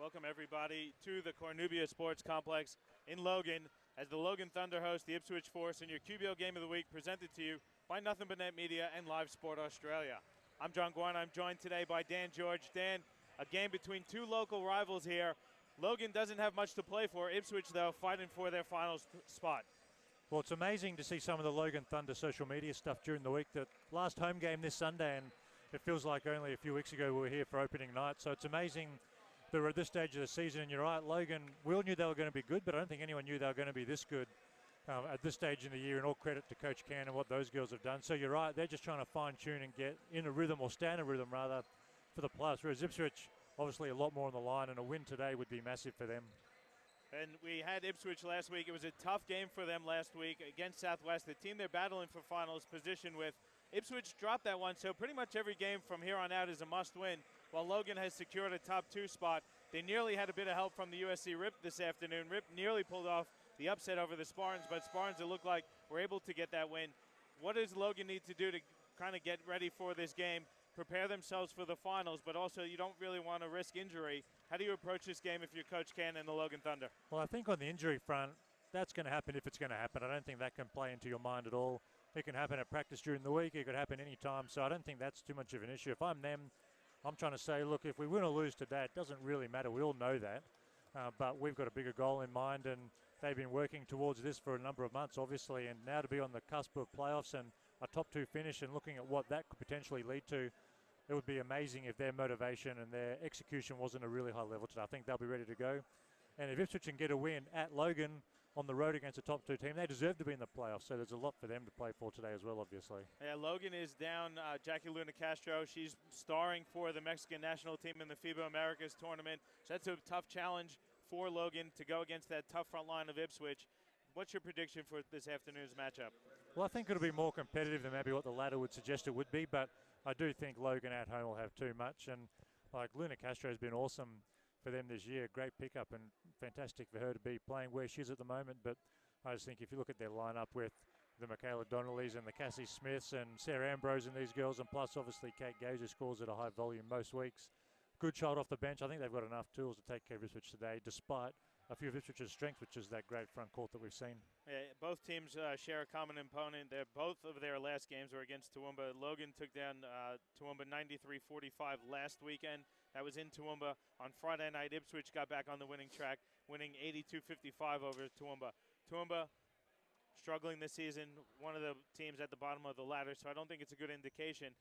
Welcome, everybody, to the Cornubia Sports Complex in Logan as the Logan Thunder host the Ipswich Force in your QBO Game of the Week, presented to you by Nothing But Net Media and Live Sport Australia. I'm John Guarn. I'm joined today by Dan George. Dan, a game between two local rivals here. Logan doesn't have much to play for. Ipswich, though, fighting for their final spot. Well, it's amazing to see some of the Logan Thunder social media stuff during the week. The last home game this Sunday, and it feels like only a few weeks ago we were here for opening night. So it's amazing that we're at this stage of the season. And you're right, Logan, we all knew they were going to be good, but I don't think anyone knew they were going to be this good at this stage in the year. And all credit to Coach Can and what those girls have done. So you're right, they're just trying to fine-tune and get in a rhythm, or stay in a rhythm, rather, for the playoffs. Whereas Ipswich, obviously a lot more on the line, and a win today would be massive for them. And we had Ipswich last week. It was a tough game for them last week against Southwest, the team they're battling for finals position with. Ipswich dropped that one, so pretty much every game from here on out is a must-win, while Logan has secured a top 2 spot. They nearly had a bit of help from the USC Rip this afternoon. Rip nearly pulled off the upset over the Spartans, but Spartans, it looked like, were able to get that win. What does Logan need to do to kind of get ready for this game, prepare themselves for the finals, but also you don't really want to risk injury? How do you approach this game if you're Coach Can and the Logan Thunder? Well, I think on the injury front, that's going to happen if it's going to happen. I don't think that can play into your mind at all. It can happen at practice during the week. It could happen any time. So I don't think that's too much of an issue. If I'm them, I'm trying to say, look, if we win or lose today, it doesn't really matter. We all know that. But we've got a bigger goal in mind, and they've been working towards this for a number of months, obviously. And now to be on the cusp of playoffs and a top 2 finish and looking at what that could potentially lead to, it would be amazing if their motivation and their execution wasn't a really high level today. I think they'll be ready to go. And if Ipswich can get a win at Logan on the road against a top 2 team, they deserve to be in the playoffs. So there's a lot for them to play for today as well, obviously. Yeah, Logan is down Jackie Luna Castro. She's starring for the Mexican national team in the FIBA Americas tournament. So that's a tough challenge for Logan to go against that tough front line of Ipswich. What's your prediction for this afternoon's matchup? Well, I think it'll be more competitive than maybe what the ladder would suggest it would be, but I do think Logan at home will have too much. And like Luna Castro has been awesome for them this year. Great pickup and fantastic for her to be playing where she is at the moment. But I just think if you look at their lineup with the Michaela Donnellys and the Cassie Smiths and Sarah Ambrose and these girls, and plus obviously Kate Gazer scores at a high volume most weeks. Good child off the bench. I think they've got enough tools to take care of Ipswich today, despite a few of Ipswich's strengths, which is that great front court that we've seen. Yeah, both teams share a common opponent. Both of their last games were against Toowoomba. Logan took down Toowoomba 93-45 last weekend. That was in Toowoomba. On Friday night, Ipswich got back on the winning track, winning 82-55 over Toowoomba. Toowoomba struggling this season, one of the teams at the bottom of the ladder, so I don't think it's a good indication.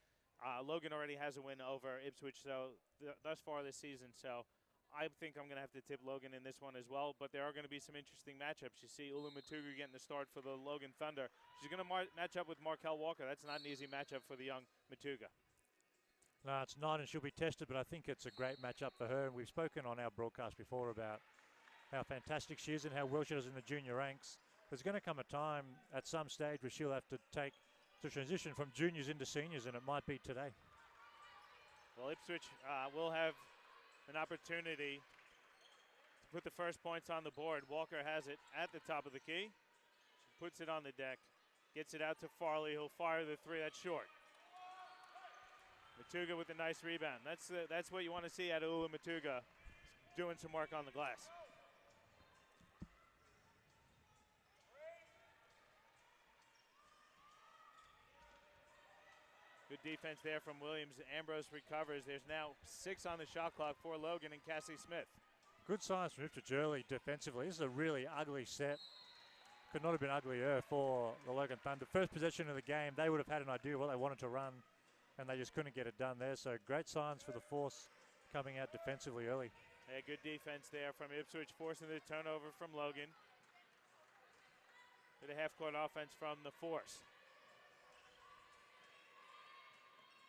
Logan already has a win over Ipswich thus far this season, so I think I'm going to have to tip Logan in this one as well, but there are going to be some interesting matchups. You see Ulu Matugu getting the start for the Logan Thunder. She's going to match up with Markel Walker. That's not an easy matchup for the young Matuga. No, it's not, and she'll be tested, but I think it's a great matchup for her. And we've spoken on our broadcast before about how fantastic she is and how well she does in the junior ranks. There's going to come a time at some stage where she'll have to take the transition from juniors into seniors, and it might be today. Well, Ipswich will have an opportunity to put the first points on the board. Walker has it at the top of the key. She puts it on the deck, gets it out to Farley. He'll fire the 3. That's short. Matuga with a nice rebound. That's what you want to see out of Ula Matuga, doing some work on the glass. Good defense there from Williams. Ambrose recovers. There's now 6 on the shot clock for Logan and Cassie Smith. Good signs from Ipswich early defensively. This is a really ugly set. Could not have been uglier for the Logan Thunder. First possession of the game, they would have had an idea of what they wanted to run, and they just couldn't get it done there. So great signs for the Force coming out defensively early. Yeah, good defense there from Ipswich, forcing the turnover from Logan. Bit of half-court offense from the Force.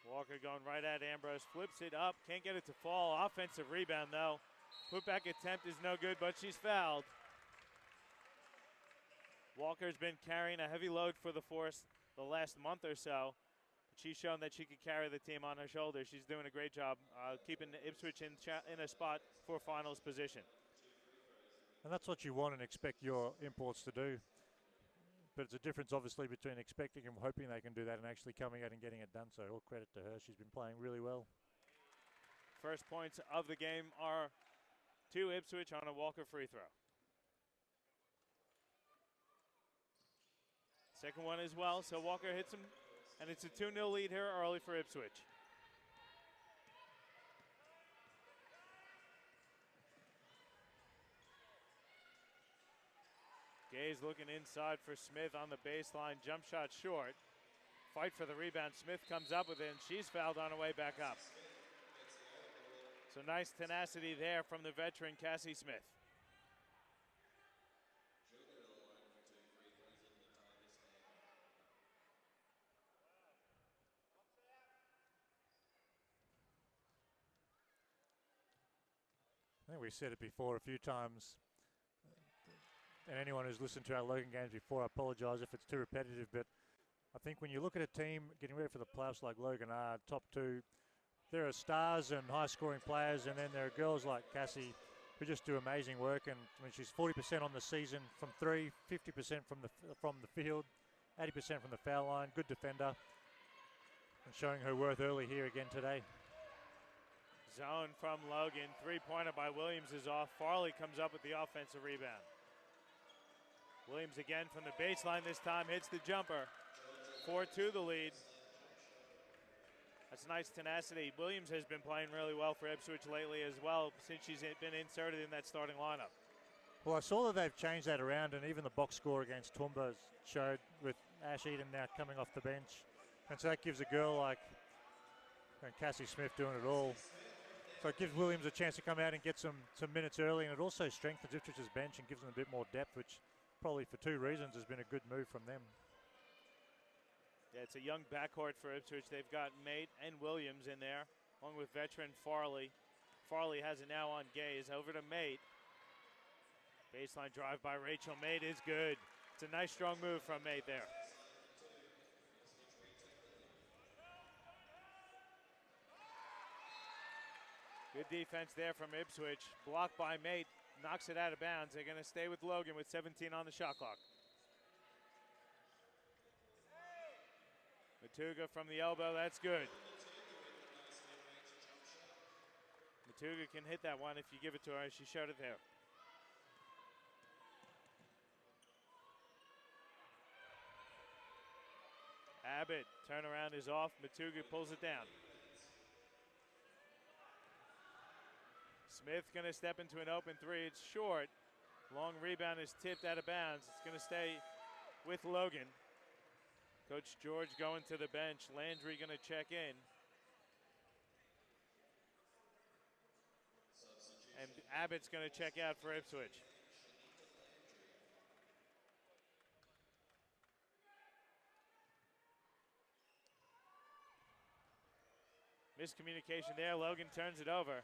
Walker going right at Ambrose, flips it up, can't get it to fall. Offensive rebound, though. Putback attempt is no good, but she's fouled. Walker's been carrying a heavy load for the Force the last month or so. She's shown that she could carry the team on her shoulders. She's doing a great job keeping Ipswich in a spot for finals position. And that's what you want and expect your imports to do. But it's a difference, obviously, between expecting and hoping they can do that and actually coming out and getting it done. So all credit to her. She's been playing really well. First points of the game are to Ipswich on a Walker free throw. Second one as well, so Walker hits him, and it's a 2-0 lead here early for Ipswich. Gay's looking inside for Smith on the baseline, jump shot short. Fight for the rebound, Smith comes up with it, and she's fouled on her way back up. So nice tenacity there from the veteran Cassie Smith. I think we said it before a few times, and anyone who's listened to our Logan games before, I apologise if it's too repetitive, but I think when you look at a team getting ready for the playoffs like Logan are, top two, there are stars and high-scoring players, and then there are girls like Cassie who just do amazing work. And I mean, she's 40% on the season from three, 50% from the field, 80% from the foul line. Good defender, and showing her worth early here again today. Zone from Logan, three-pointer by Williams is off. Farley comes up with the offensive rebound. Williams again from the baseline this time, hits the jumper. 4-2 the lead. That's nice tenacity. Williams has been playing really well for Ipswich lately as well since she's been inserted in that starting lineup. Well, I saw that they've changed that around, and even the box score against Toowoomba showed with Ash Eden now coming off the bench. And so that gives a girl like Cassie Smith doing it all. So it gives Williams a chance to come out and get some minutes early, and it also strengthens Ipswich's bench and gives them a bit more depth, which probably for two reasons has been a good move from them. Yeah, it's a young backcourt for Ipswich. They've got Mate and Williams in there, along with veteran Farley. Farley has it now on Gaze. Over to Mate. Baseline drive by Rachel Mate is good. It's a nice, strong move from Mate there. Good defense there from Ipswich. Blocked by Mate. Knocks it out of bounds. They're going to stay with Logan with 17 on the shot clock. Matuga from the elbow, that's good. Matuga can hit that one if you give it to her. She showed it there. Abbott, turnaround is off. Matuga pulls it down. Smith going to step into an open three. It's short. Long rebound is tipped out of bounds. It's going to stay with Logan. Coach George going to the bench. Landry going to check in. And Abbott's going to check out for Ipswich. Miscommunication there. Logan turns it over.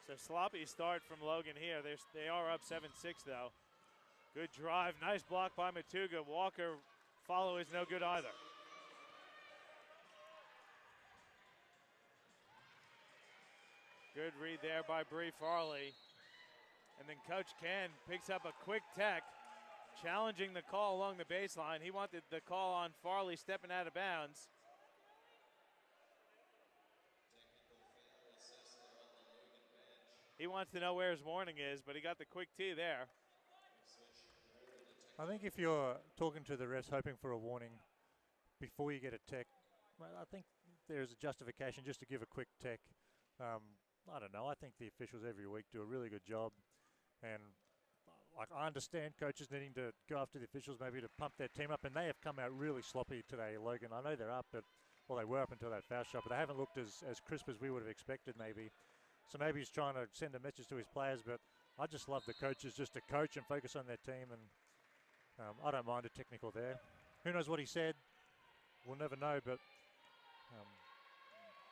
So sloppy start from Logan here. They are up 7-6 though. Good drive. Nice block by Matuga. Walker follow is no good either. Good read there by Bree Farley. And then Coach Ken picks up a quick tech, challenging the call along the baseline. He wanted the call on Farley stepping out of bounds. He wants to know where his warning is, but he got the quick tee there. I think if you're talking to the refs hoping for a warning before you get a tech, well, I think there's a justification just to give a quick tech. I don't know. I think the officials every week do a really good job. And like, I understand coaches needing to go after the officials maybe to pump their team up, and they have come out really sloppy today, Logan. I know they're up, they were up until that foul shot, but they haven't looked as crisp as we would have expected maybe. So maybe he's trying to send a message to his players, but I just love the coaches just to coach and focus on their team, and I don't mind a technical there. Who knows what he said? We'll never know, but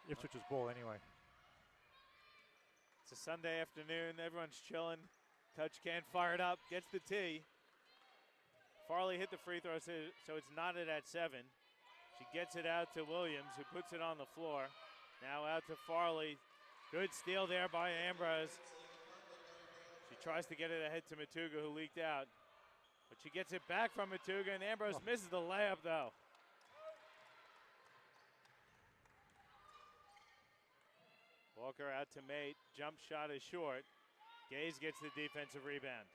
Ipswich's ball anyway. It's a Sunday afternoon. Everyone's chilling. Coach Can fired up, gets the tee. Farley hit the free throw, so it's knotted at 7. She gets it out to Williams, who puts it on the floor. Now out to Farley. Good steal there by Ambrose. She tries to get it ahead to Matuga, who leaked out. But she gets it back from Matuga, and Ambrose misses the layup, though. Walker out to Mate. Jump shot is short. Gaze gets the defensive rebound.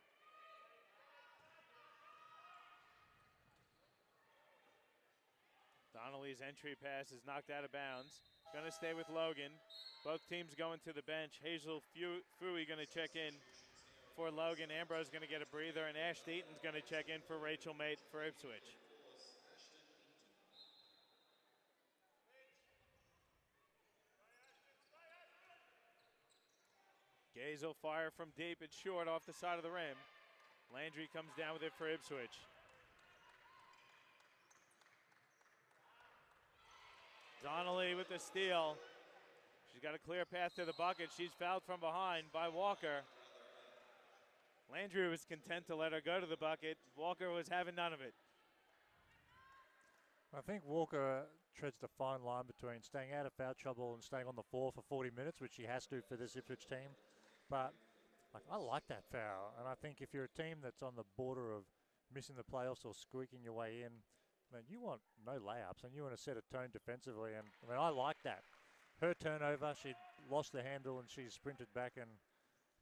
Donnelly's entry pass is knocked out of bounds. Going to stay with Logan. Both teams going to the bench. Hazel Fui going to check in for Logan. Ambrose going to get a breather, and Ash Deaton's going to check in for Rachel Mate for Ipswich. Gaze will fire from deep. It's short off the side of the rim. Landry comes down with it for Ipswich. Donnelly with the steal. She's got a clear path to the bucket. She's fouled from behind by Walker. Landry was content to let her go to the bucket. Walker was having none of it. I think Walker treads the fine line between staying out of foul trouble and staying on the floor for 40 minutes, which she has to for this Ipswich team. But I like that foul, and I think if you're a team that's on the border of missing the playoffs or squeaking your way in, man, you want no layups and you want to set a tone defensively. And I mean, I like that. Her turnover, she lost the handle and she sprinted back and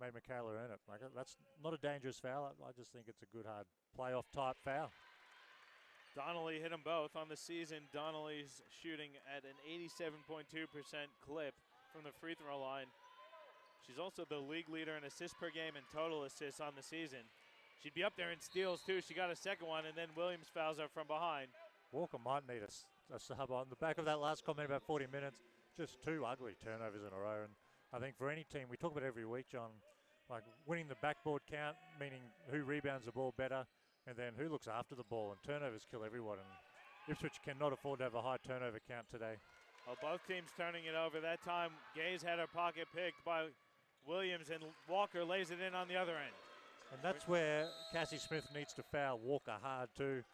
made Michaela earn it. Like, that's not a dangerous foul. I just think it's a good, hard playoff type foul. Donnelly hit them both on the season. Donnelly's shooting at an 87.2% clip from the free throw line. She's also the league leader in assists per game and total assists on the season. She'd be up there in steals too. She got a second one, and then Williams fouls her from behind. Walker might need a sub on the back of that last comment about 40 minutes. Just two ugly turnovers in a row. And I think for any team, we talk about it every week, John, like winning the backboard count, meaning who rebounds the ball better, and then who looks after the ball, and turnovers kill everyone. And Ipswich cannot afford to have a high turnover count today. Well, both teams turning it over. That time, Gaze had her pocket picked by Williams, and Walker lays it in on the other end. And that's where Cassie Smith needs to foul Walker hard too,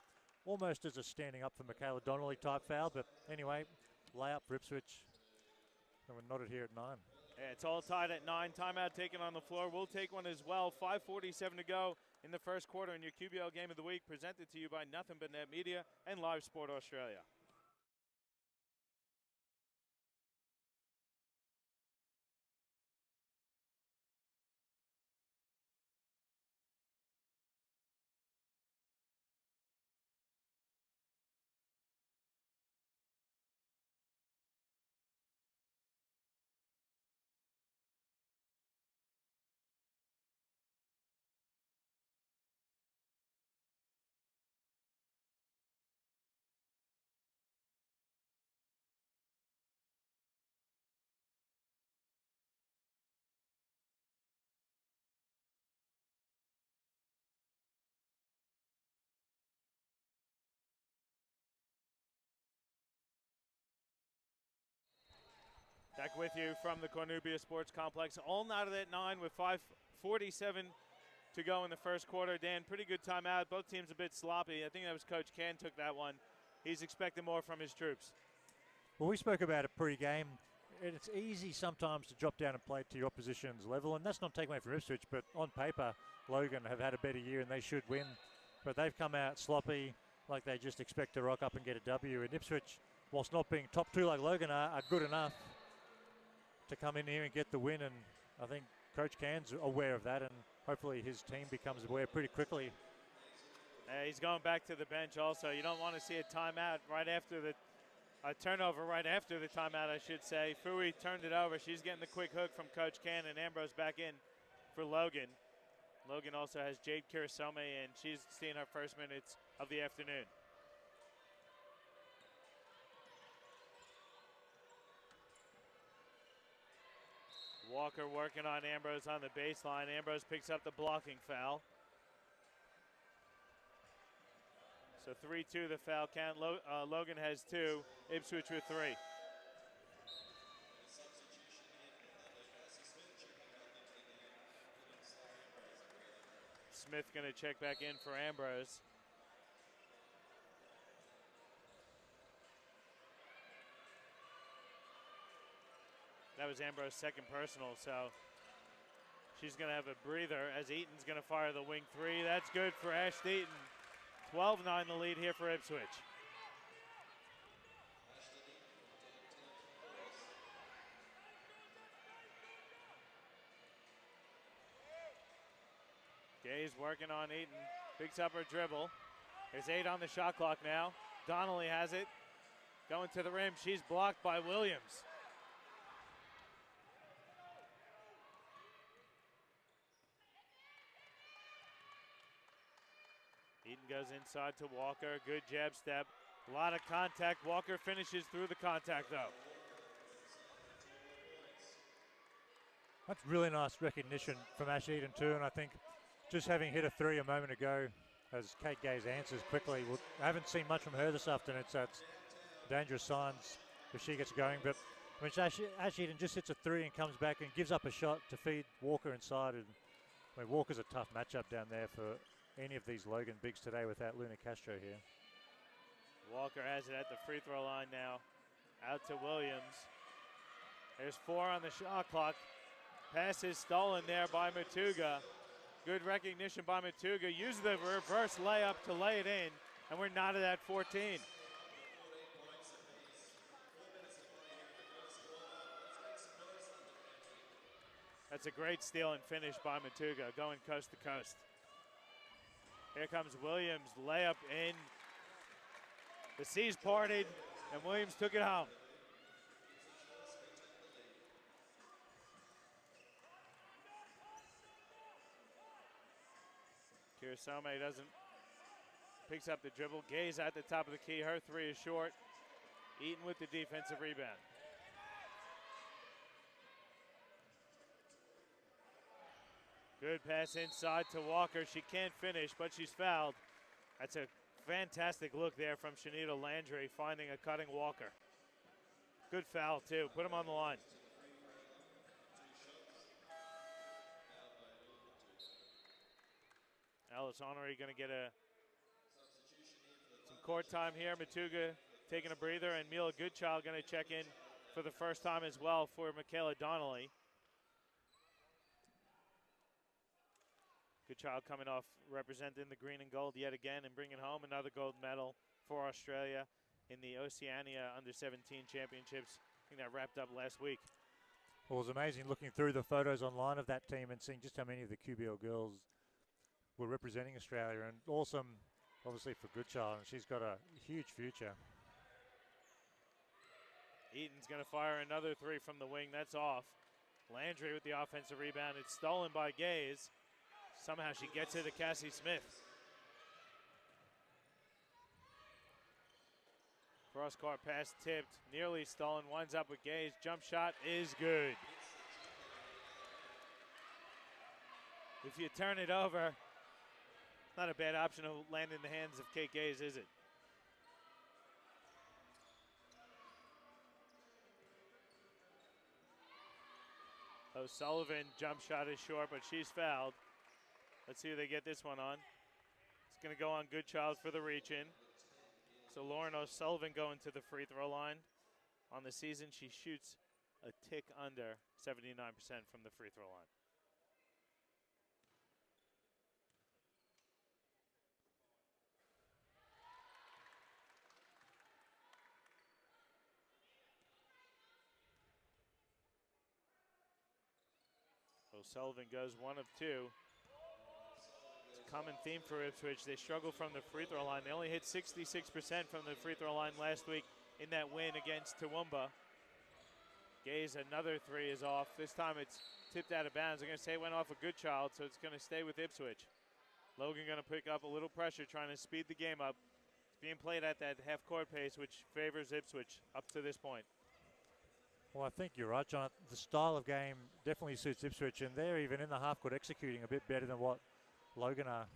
almost as a standing up for Michaela Donnelly type foul. But anyway, layup for Ipswich. And we're knotted here at 9. Yeah, it's all tied at 9. Timeout taken on the floor. We'll take one as well. 5:47 to go in the first quarter in your QBL Game of the Week, presented to you by Nothing But Net Media and Live Sport Australia. Back with you from the Cornubia Sports Complex. All knotted at 9 with 5:47 to go in the first quarter. Dan, pretty good timeout. Both teams a bit sloppy. I think that was Coach Can took that one. He's expecting more from his troops. Well, we spoke about it pre-game. It's easy sometimes to drop down and play to your opposition's level, and that's not taken away from Ipswich, but on paper, Logan have had a better year and they should win. But they've come out sloppy, like they just expect to rock up and get a W. And Ipswich, whilst not being top 2 like Logan are good enough to come in here and get the win. And I think Coach Can's aware of that, and hopefully his team becomes aware pretty quickly. He's going back to the bench also. You don't want to see a timeout right after a turnover right after the timeout, I should say. Fui turned it over. She's getting the quick hook from Coach Can, and Ambrose back in for Logan. Logan also has Jade Kirisome, and she's seeing her first minutes of the afternoon. Walker working on Ambrose on the baseline. Ambrose picks up the blocking foul. So 3-2 the foul count. Logan has 2. Ipswich with 3. Smith going to check back in for Ambrose. That was Ambrose's second personal, so she's going to have a breather as Eaton's going to fire the wing 3. That's good for Ash Eaton. 12-9 the lead here for Ipswich. Gay's working on Eaton. Picks up her dribble. There's 8 on the shot clock now. Donnelly has it. Going to the rim. She's blocked by Williams. Eaton goes inside to Walker. Good jab step. A lot of contact. Walker finishes through the contact, though. That's really nice recognition from Ash Eaton too, and I think just having hit a 3 a moment ago, as Kate Gaze answers quickly, I haven't seen much from her this afternoon, so it's dangerous signs if she gets going. But when Ash Eaton just hits a 3 and comes back and gives up a shot to feed Walker inside, and I mean, Walker's a tough matchup down there for any of these Logan bigs today without Luna Castro here. Walker has it at the free throw line now. Out to Williams. There's 4 on the shot clock. Pass is stolen there by Matuga. Good recognition by Matuga. Use the reverse layup to lay it in, and we're not at 14. That's a great steal and finish by Matuga, going coast to coast. Here comes Williams, layup in. The seas parted, and Williams took it home. Kirisome picks up the dribble. Gaze at the top of the key. Her 3 is short. Eaton with the defensive rebound. Good pass inside to Walker. She can't finish, but she's fouled. That's a fantastic look there from Shanita Landry, finding a cutting Walker. Good foul, too. Put him on the line. Alice Honoré going to get some court time here. Matuga taking a breather, and Mila Goodchild going to check in for the first time as well for Michaela Donnelly. Goodchild coming off representing the green and gold yet again and bringing home another gold medal for Australia in the Oceania Under-17 Championships. I think that wrapped up last week. Well, it was amazing looking through the photos online of that team and seeing just how many of the QBL girls were representing Australia, and awesome, obviously, for Goodchild. And she's got a huge future. Eaton's going to fire another 3 from the wing. That's off. Landry with the offensive rebound. It's stolen by Gaze. Somehow she gets it to Cassie Smith. Cross-court pass tipped, nearly stolen, winds up with Gaze. Jump shot is good. If you turn it over, not a bad option to land in the hands of Kate Gaze, is it? O'Sullivan jump shot is short, but she's fouled. Let's see who they get this one on. It's going to go on Goodchild for the reach-in. So Lauren O'Sullivan going to the free throw line. On the season, she shoots a tick under 79% from the free throw line. O'Sullivan goes 1 of 2. It's a common theme for Ipswich. They struggle from the free throw line. They only hit 66% from the free throw line last week in that win against Toowoomba. Gaze, another 3 is off. This time it's tipped out of bounds. I'm going to say it went off a Goodchild, so it's going to stay with Ipswich. Logan going to pick up a little pressure, trying to speed the game up. It's being played at that half-court pace, which favors Ipswich up to this point. Well, I think you're right, John. The style of game definitely suits Ipswich, and they're even in the half-court executing a bit better than what Logan are.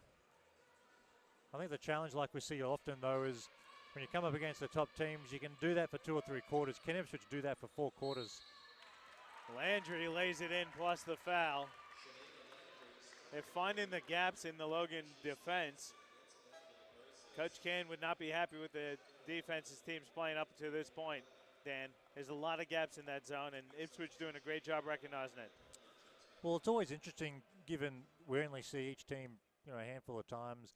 I think the challenge, like we see often, though, is when you come up against the top teams, you can do that for 2 or 3 quarters. Can Ipswich do that for 4 quarters? Landry lays it in plus the foul. They're finding the gaps in the Logan defense. Coach Kane would not be happy with the defense his team's playing up to this point, Dan. There's a lot of gaps in that zone, and Ipswich doing a great job recognizing it. Well, it's always interesting, given we only see each team, a handful of times.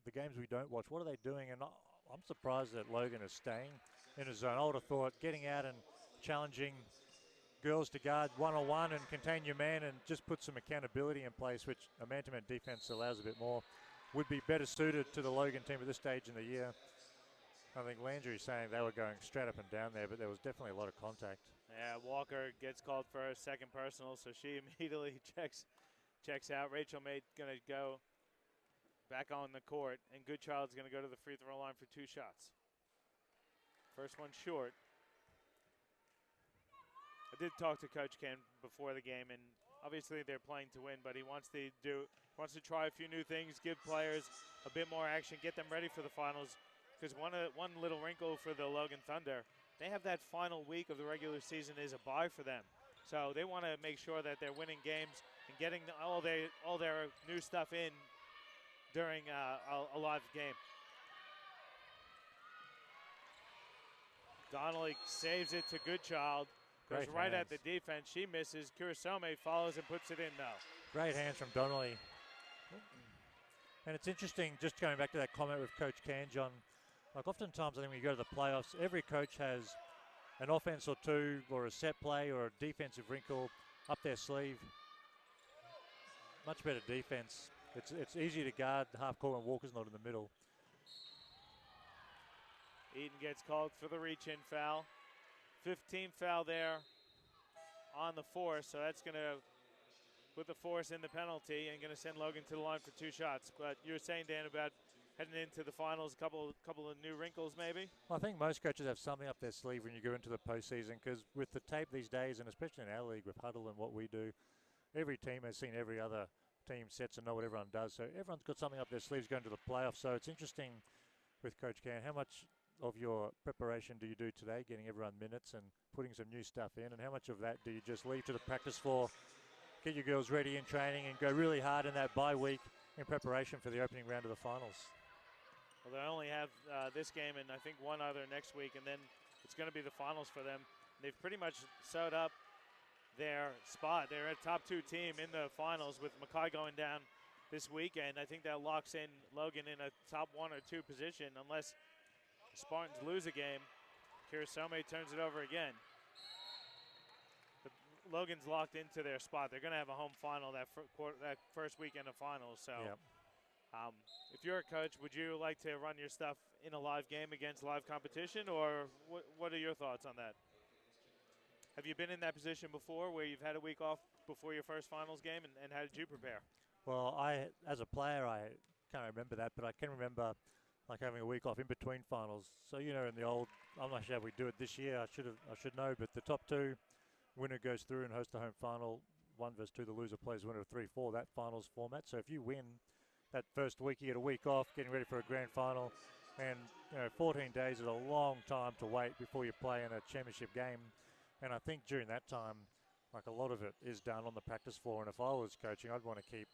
The games we don't watch, what are they doing? And I'm surprised that Logan is staying in his zone. I would have thought getting out and challenging girls to guard one-on-one and contain your man and just put some accountability in place, which a man-to-man defense allows a bit more, would be better suited to the Logan team at this stage in the year. I think Landry's saying they were going straight up and down there, but there was definitely a lot of contact. Yeah, Walker gets called for a second personal, so she immediately checks out. Rachel May going to go back on the court, and Goodchild's going to go to the free throw line for 2 shots. First one short. I did talk to Coach Ken before the game, and obviously they're playing to win, but he wants to try a few new things, give players a bit more action, get them ready for the finals. Because one little wrinkle for the Logan Thunder, they have that final week of the regular season is a bye for them. So they want to make sure that they're winning games and getting all their new stuff in during a live game. Donnelly saves it to Goodchild. Goes right at the defense. She misses. Kurosome follows and puts it in, though. Great hands from Donnelly. And it's interesting, just going back to that comment with Coach Canjon, like oftentimes I think when you go to the playoffs, every coach has an offense or two or a set play or a defensive wrinkle up their sleeve. Much better defense. It's easy to guard the half court when Walker's not in the middle. Eaton gets called for the reach-in foul. 15th foul there on the force, so that's going to put the force in the penalty and going to send Logan to the line for 2 shots. But you were saying, Dan, about heading into the finals, a couple of new wrinkles maybe? Well, I think most coaches have something up their sleeve when you go into the postseason, because with the tape these days, and especially in our league with Huddle and what we do, every team has seen every other team sets and know what everyone does. So everyone's got something up their sleeves going to the playoffs. So it's interesting with Coach Can, how much of your preparation do you do today, getting everyone minutes and putting some new stuff in, and how much of that do you just leave to the practice floor, get your girls ready in training and go really hard in that bye week in preparation for the opening round of the finals? Well, they only have this game and I think one other next week, and then it's going to be the finals for them. They've pretty much sewed up their spot. They're a top 2 team in the finals with Mackay going down this weekend. I think that locks in Logan in a top 1 or 2 position unless Spartans lose a game. Kurosome turns it over again. But Logan's locked into their spot. They're going to have a home final that first weekend of finals. So yep. If you're a coach, would you like to run your stuff in a live game against live competition, or what are your thoughts on that? Have you been in that position before where you've had a week off before your first finals game, and how did you prepare? Well, as a player, I can't remember that, but I can remember like having a week off in between finals. So, you know, in the old, I'm not sure how we do it this year, I should know, but the top 2, winner goes through and hosts the home final, 1 versus 2, the loser plays winner of 3-4, that finals format. So if you win that first week, you get a week off, getting ready for a grand final, and 14 days is a long time to wait before you play in a championship game. And I think during that time, like a lot of it is done on the practice floor. And if I was coaching, I'd want to keep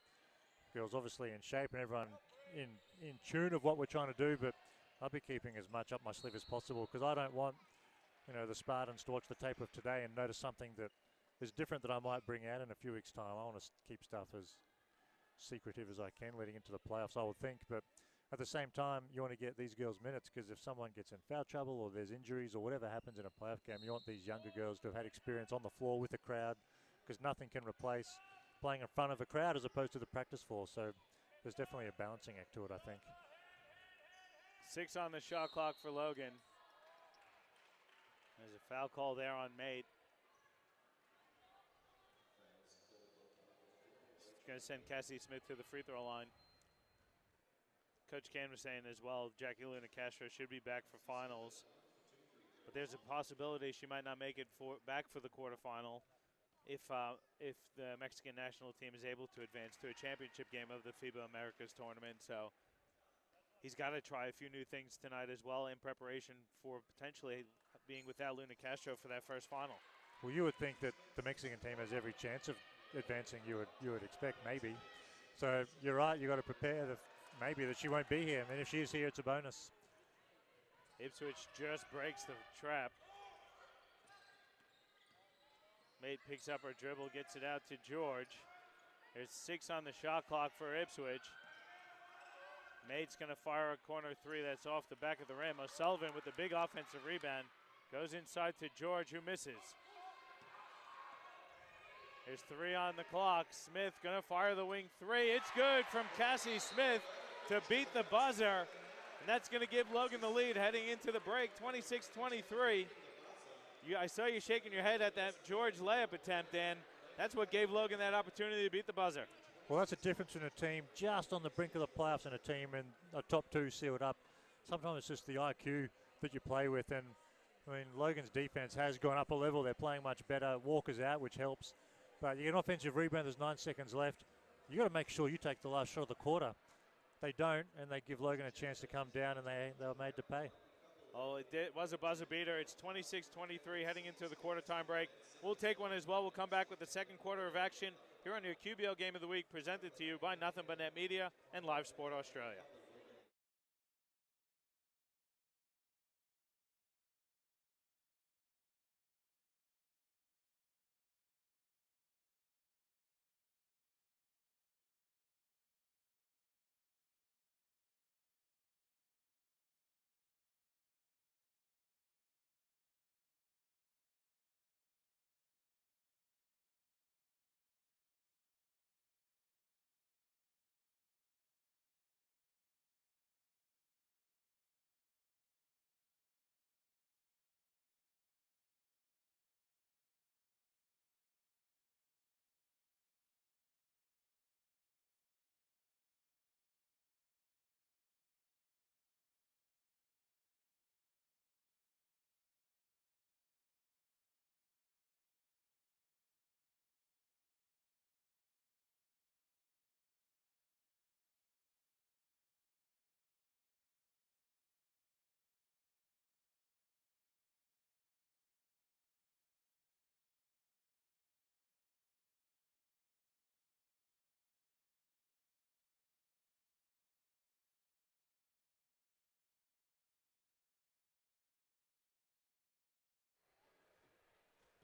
girls obviously in shape and everyone in tune of what we're trying to do, but I'll be keeping as much up my sleeve as possible, because I don't want the Spartans to watch the tape of today and notice something that is different that I might bring out in a few weeks' time. I want to keep stuff as secretive as I can leading into the playoffs, I would think. But at the same time, you want to get these girls minutes, because if someone gets in foul trouble or there's injuries or whatever happens in a playoff game, you want these younger girls to have had experience on the floor with the crowd, because nothing can replace playing in front of a crowd as opposed to the practice floor. So there's definitely a balancing act to it, I think. 6 on the shot clock for Logan. There's a foul call there on Mate. Going to send Cassie Smith to the free throw line. Coach Can was saying as well, Jackie Luna Castro should be back for finals, but there's a possibility she might not make it back for the quarterfinal if the Mexican national team is able to advance to a championship game of the FIBA Americas tournament. So he's got to try a few new things tonight as well in preparation for potentially being without Luna Castro for that first final. Well, you would think that the Mexican team has every chance of advancing. You would expect, maybe. So you're right. You got to prepare maybe that she won't be here. I mean, if she is here, it's a bonus. Ipswich just breaks the trap. Mate picks up her dribble, gets it out to George. There's 6 on the shot clock for Ipswich. Mate's going to fire a corner 3 that's off the back of the rim. O'Sullivan with the big offensive rebound goes inside to George, who misses. There's 3 on the clock. Smith gonna fire the wing 3. It's good from Cassie Smith to beat the buzzer. And that's gonna give Logan the lead heading into the break, 26-23. I saw you shaking your head at that George layup attempt, Dan. That's what gave Logan that opportunity to beat the buzzer. Well, that's a difference in a team just on the brink of the playoffs and a team in a top 2 sealed up. Sometimes it's just the IQ that you play with. And, I mean, Logan's defense has gone up a level. They're playing much better. Walker's out, which helps. But you get an offensive rebound. There's 9 seconds left. You got to make sure you take the last shot of the quarter. They don't, and they give Logan a chance to come down, and they were made to pay. Oh, it was a buzzer beater. It's 26-23 heading into the quarter time break. We'll take one as well. We'll come back with the second quarter of action here on your QBL Game of the Week, presented to you by Nothing But Net Media and Live Sport Australia.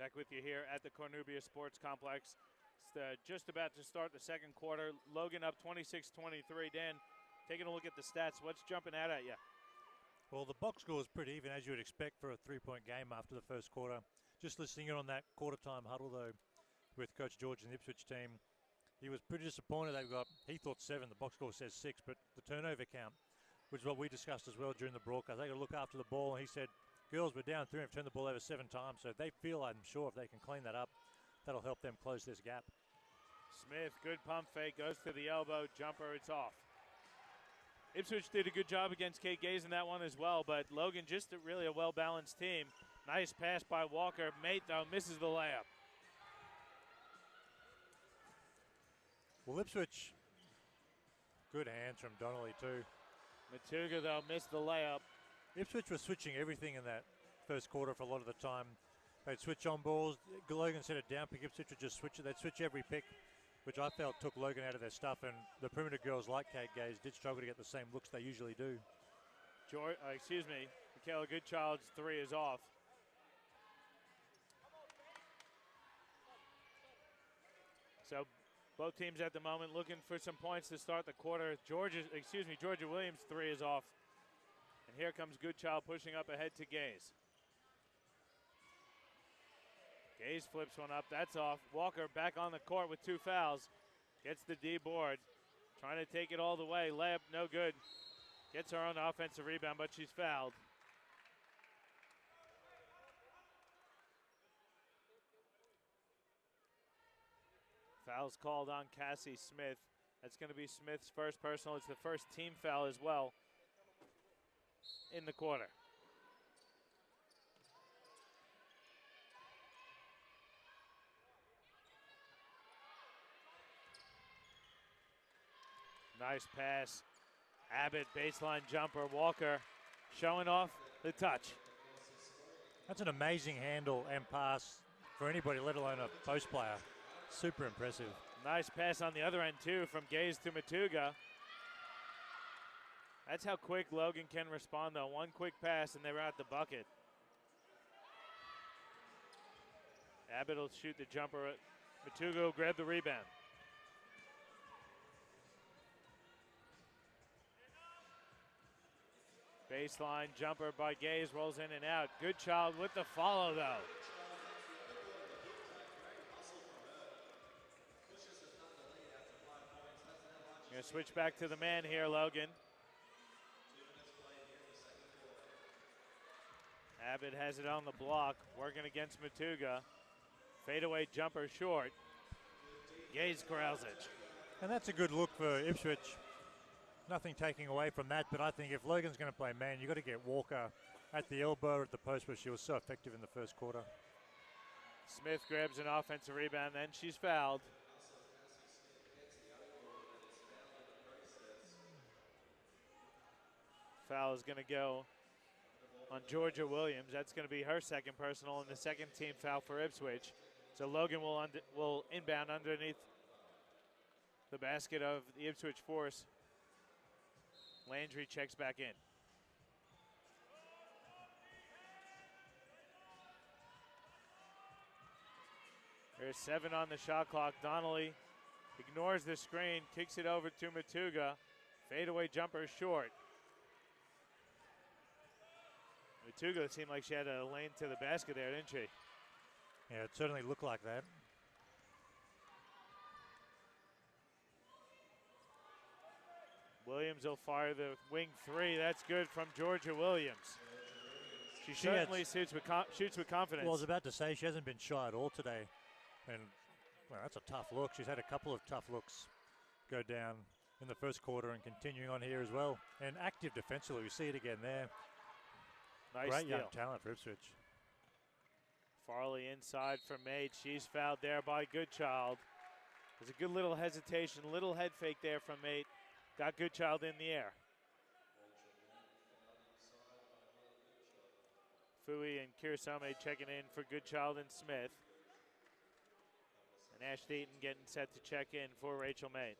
Back with you here at the Cornubia Sports Complex. It's just about to start the second quarter. Logan up 26-23. Dan, taking a look at the stats, what's jumping out at you? Well, the box score is pretty even, as you would expect for a 3-point game after the first quarter. Just listening in on that quarter-time huddle, though, with Coach George and the Ipswich team, he was pretty disappointed. He thought 7, the box score says 6, but the turnover count, which is what we discussed as well during the broadcast. They got to look after the ball, and he said, girls, we're down 3 and have turned the ball over 7 times, so they feel, I'm sure, if they can clean that up, that'll help them close this gap. Smith, good pump fake, goes to the elbow, jumper, it's off. Ipswich did a good job against Kate Gaze in that one as well, but Logan just really a well-balanced team. Nice pass by Walker. Mate, though, misses the layup. Well, Ipswich, good hands from Donnelly, too. Matuga, though, missed the layup. Ipswich was switching everything in that first quarter for a lot of the time. They'd switch on balls. Logan set it down pick. Ipswich would just switch it. They'd switch every pick, which I felt took Logan out of their stuff. And the perimeter girls like Kate Gaze did struggle to get the same looks they usually do. Michaela Goodchild's 3 is off. So both teams at the moment looking for some points to start the quarter. Georgia Williams' 3 is off. And here comes Goodchild pushing up ahead to Gaze. Gaze flips one up, that's off. Walker back on the court with 2 fouls. Gets the D board, trying to take it all the way. Layup, no good. Gets her own offensive rebound, but she's fouled. Foul's called on Cassie Smith. That's going to be Smith's first personal. It's the first team foul as well in the quarter. Nice pass. Abbott, baseline jumper. Walker showing off the touch. That's an amazing handle and pass for anybody, let alone a post player. Super impressive. Nice pass on the other end, too, from Gaze to Matuga. That's how quick Logan can respond, though. One quick pass, and they were at the bucket. Abbott will shoot the jumper. Matuga will grab the rebound. Baseline jumper by Gaze, rolls in and out. Goodchild with the follow, though. Gonna switch back to the man here, Logan. Abbott has it on the block, working against Matuga. Fadeaway jumper short. Gaze corrals it. And that's a good look for Ipswich. Nothing taking away from that, but I think if Logan's going to play man, you've got to get Walker at the elbow at the post where she was so effective in the first quarter. Smith grabs an offensive rebound, then she's fouled. Foul is going to go on Georgia Williams. That's going to be her second personal and the second team foul for Ipswich. So Logan will inbound underneath the basket of the Ipswich Force. Landry checks back in. There's 7 on the shot clock. Donnelly ignores the screen, kicks it over to Matuga. Fadeaway jumper short. Matuga seemed like she had a lane to the basket there, didn't she? Yeah, it certainly looked like that. Williams will fire the wing 3. That's good from Georgia Williams. She certainly shoots with confidence. Well, I was about to say she hasn't been shy at all today. And, well, that's a tough look. She's had a couple of tough looks go down in the first quarter and continuing on here as well. And active defensively. We see it again there. Nice Great steal. young talent for Ipswich. Farley inside for Mate. She's fouled there by Goodchild. There's a good little hesitation, little head fake there from Mate. Got Goodchild in the air. Fui and Kirisame checking in for Goodchild and Smith. And Ash Deaton getting set to check in for Rachel Mate.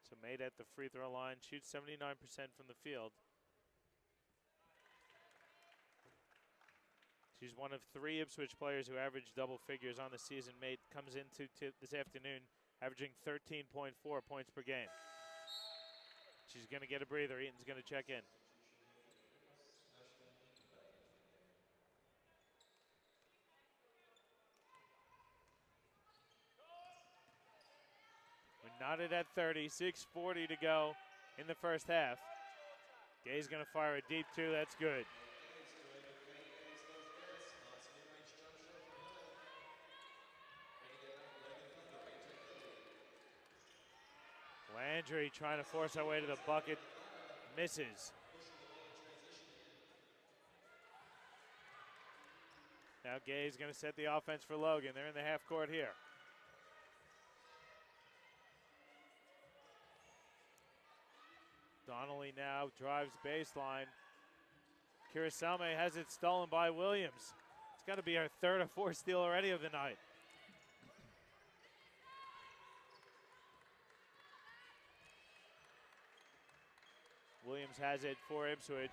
So Mate at the free throw line, shoots 79% from the field. She's one of 3 Ipswich players who averaged double figures on the season. Mate comes into this afternoon averaging 13.4 points per game. She's going to get a breather. Eaton's going to check in. We're knotted at 30, 6:40 to go in the first half. Gay's going to fire a deep 2. That's good. Landry trying to force her way to the bucket, misses. Now Gay's going to set the offense for Logan. They're in the half court here. Donnelly now drives baseline. Kirisame has it stolen by Williams. It's got to be her 3rd or 4th steal already of the night. Williams has it for Ipswich.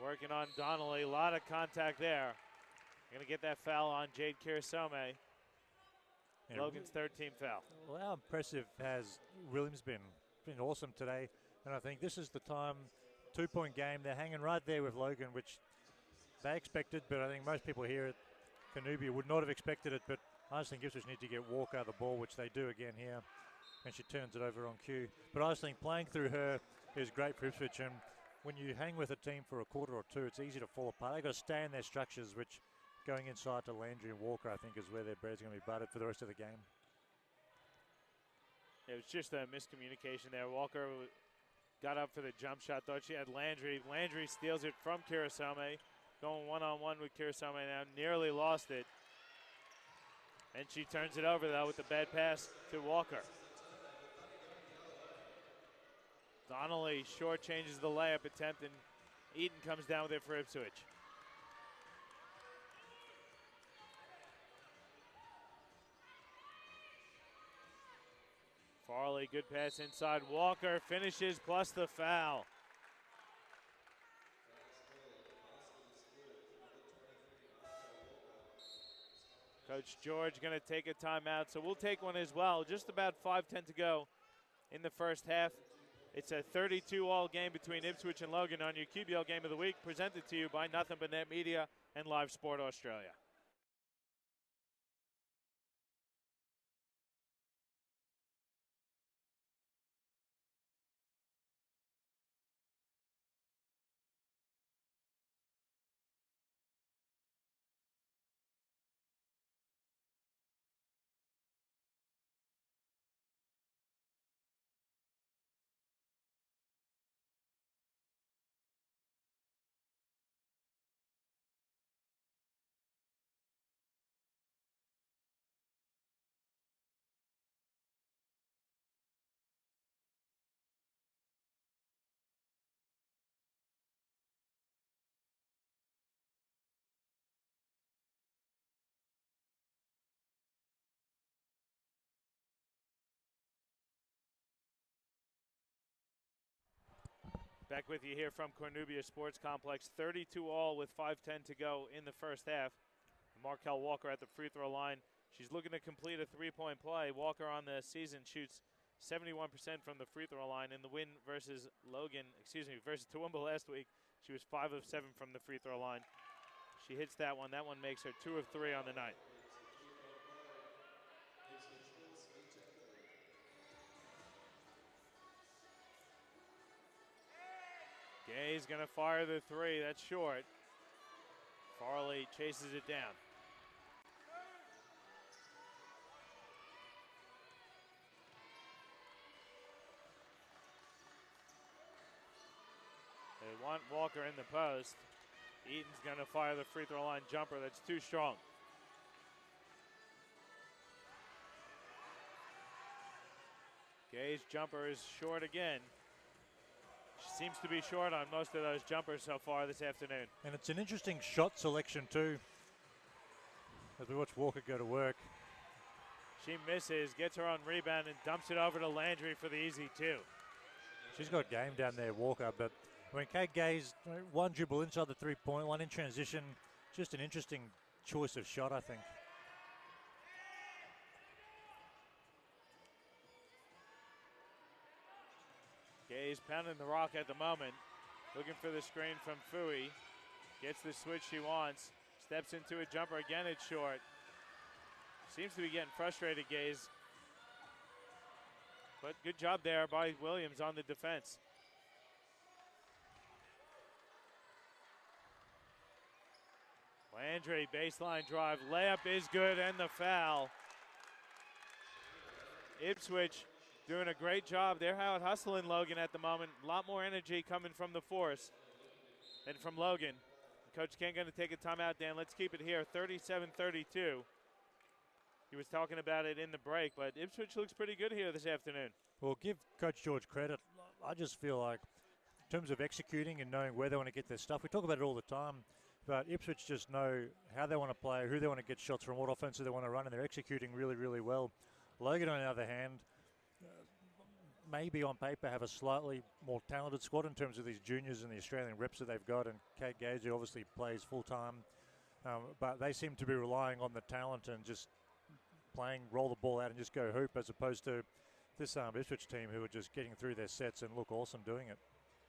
Working on Donnelly. A lot of contact there. Going to get that foul on Jade Kirisame. Yeah. Logan's 3rd team foul. Well, how impressive has Williams been? Been awesome today. And I think this is the time, 2-point game. They're hanging right there with Logan, which they expected, but I think most people here at Cornubia would not have expected it. But I just think Ipswich need to get Walker the ball, which they do again here. And she turns it over on cue. But I just think playing through her is great for Ipswich, and when you hang with a team for a quarter or 2, it's easy to fall apart. They've got to stay in their structures, which going inside to Landry and Walker, I think, is where their bread's going to be buttered for the rest of the game. It was just a miscommunication there. Walker got up for the jump shot, thought she had Landry. Landry steals it from Kirisame, going one-on-one with Kirisame now, nearly lost it. And she turns it over, though, with the bad pass to Walker. Donnelly short changes the layup attempt, and Eaton comes down with it for Ipswich. Farley, good pass inside. Walker finishes plus the foul. Coach George going to take a timeout, so we'll take one as well. Just about 5:10 to go in the first half. It's a 32-all game between Ipswich and Logan on your QBL Game of the Week, presented to you by Nothing But Net Media and Live Sport Australia. Back with you here from Cornubia Sports Complex. 32-all with 5:10 to go in the first half. Markel Walker at the free throw line. She's looking to complete a three-point play. Walker on the season shoots 71% from the free throw line. In the win versus versus Toowoomba last week, she was 5 of 7 from the free throw line. She hits that one. That one makes her 2 of 3 on the night. Gay's going to fire the three. That's short. Farley chases it down. They want Walker in the post. Eaton's going to fire the free throw line jumper. That's too strong. Gay's jumper is short again. She seems to be short on most of those jumpers so far this afternoon. And it's an interesting shot selection too, as we watch Walker go to work. She misses, gets her on rebound, and dumps it over to Landry for the easy 2. She's got game down there, Walker, but when Kate Gay's one dribble inside the three-point line in transition, just an interesting choice of shot, I think. Gay's pounding the rock at the moment, looking for the screen from Fui. Gets the switch she wants, steps into a jumper, again it's short. Seems to be getting frustrated, Gaze. But good job there by Williams on the defense. Landry, baseline drive, layup is good, and the foul. Ipswich doing a great job. They're out hustling Logan at the moment. A lot more energy coming from the force than from Logan. Coach Ken going to take a timeout, Dan. Let's keep it here, 37-32. He was talking about it in the break, but Ipswich looks pretty good here this afternoon. Well, give Coach George credit. I just feel like in terms of executing and knowing where they want to get their stuff, we talk about it all the time, but Ipswich just know how they want to play, who they want to get shots from, what offenses they want to run, and they're executing really, really well. Logan, on the other hand, maybe on paper have a slightly more talented squad in terms of these juniors and the Australian reps that they've got, and Kate Gage, who obviously plays full-time, but they seem to be relying on the talent and just playing, roll the ball out and just go hoop, as opposed to this Ipswich team who are just getting through their sets and look awesome doing it.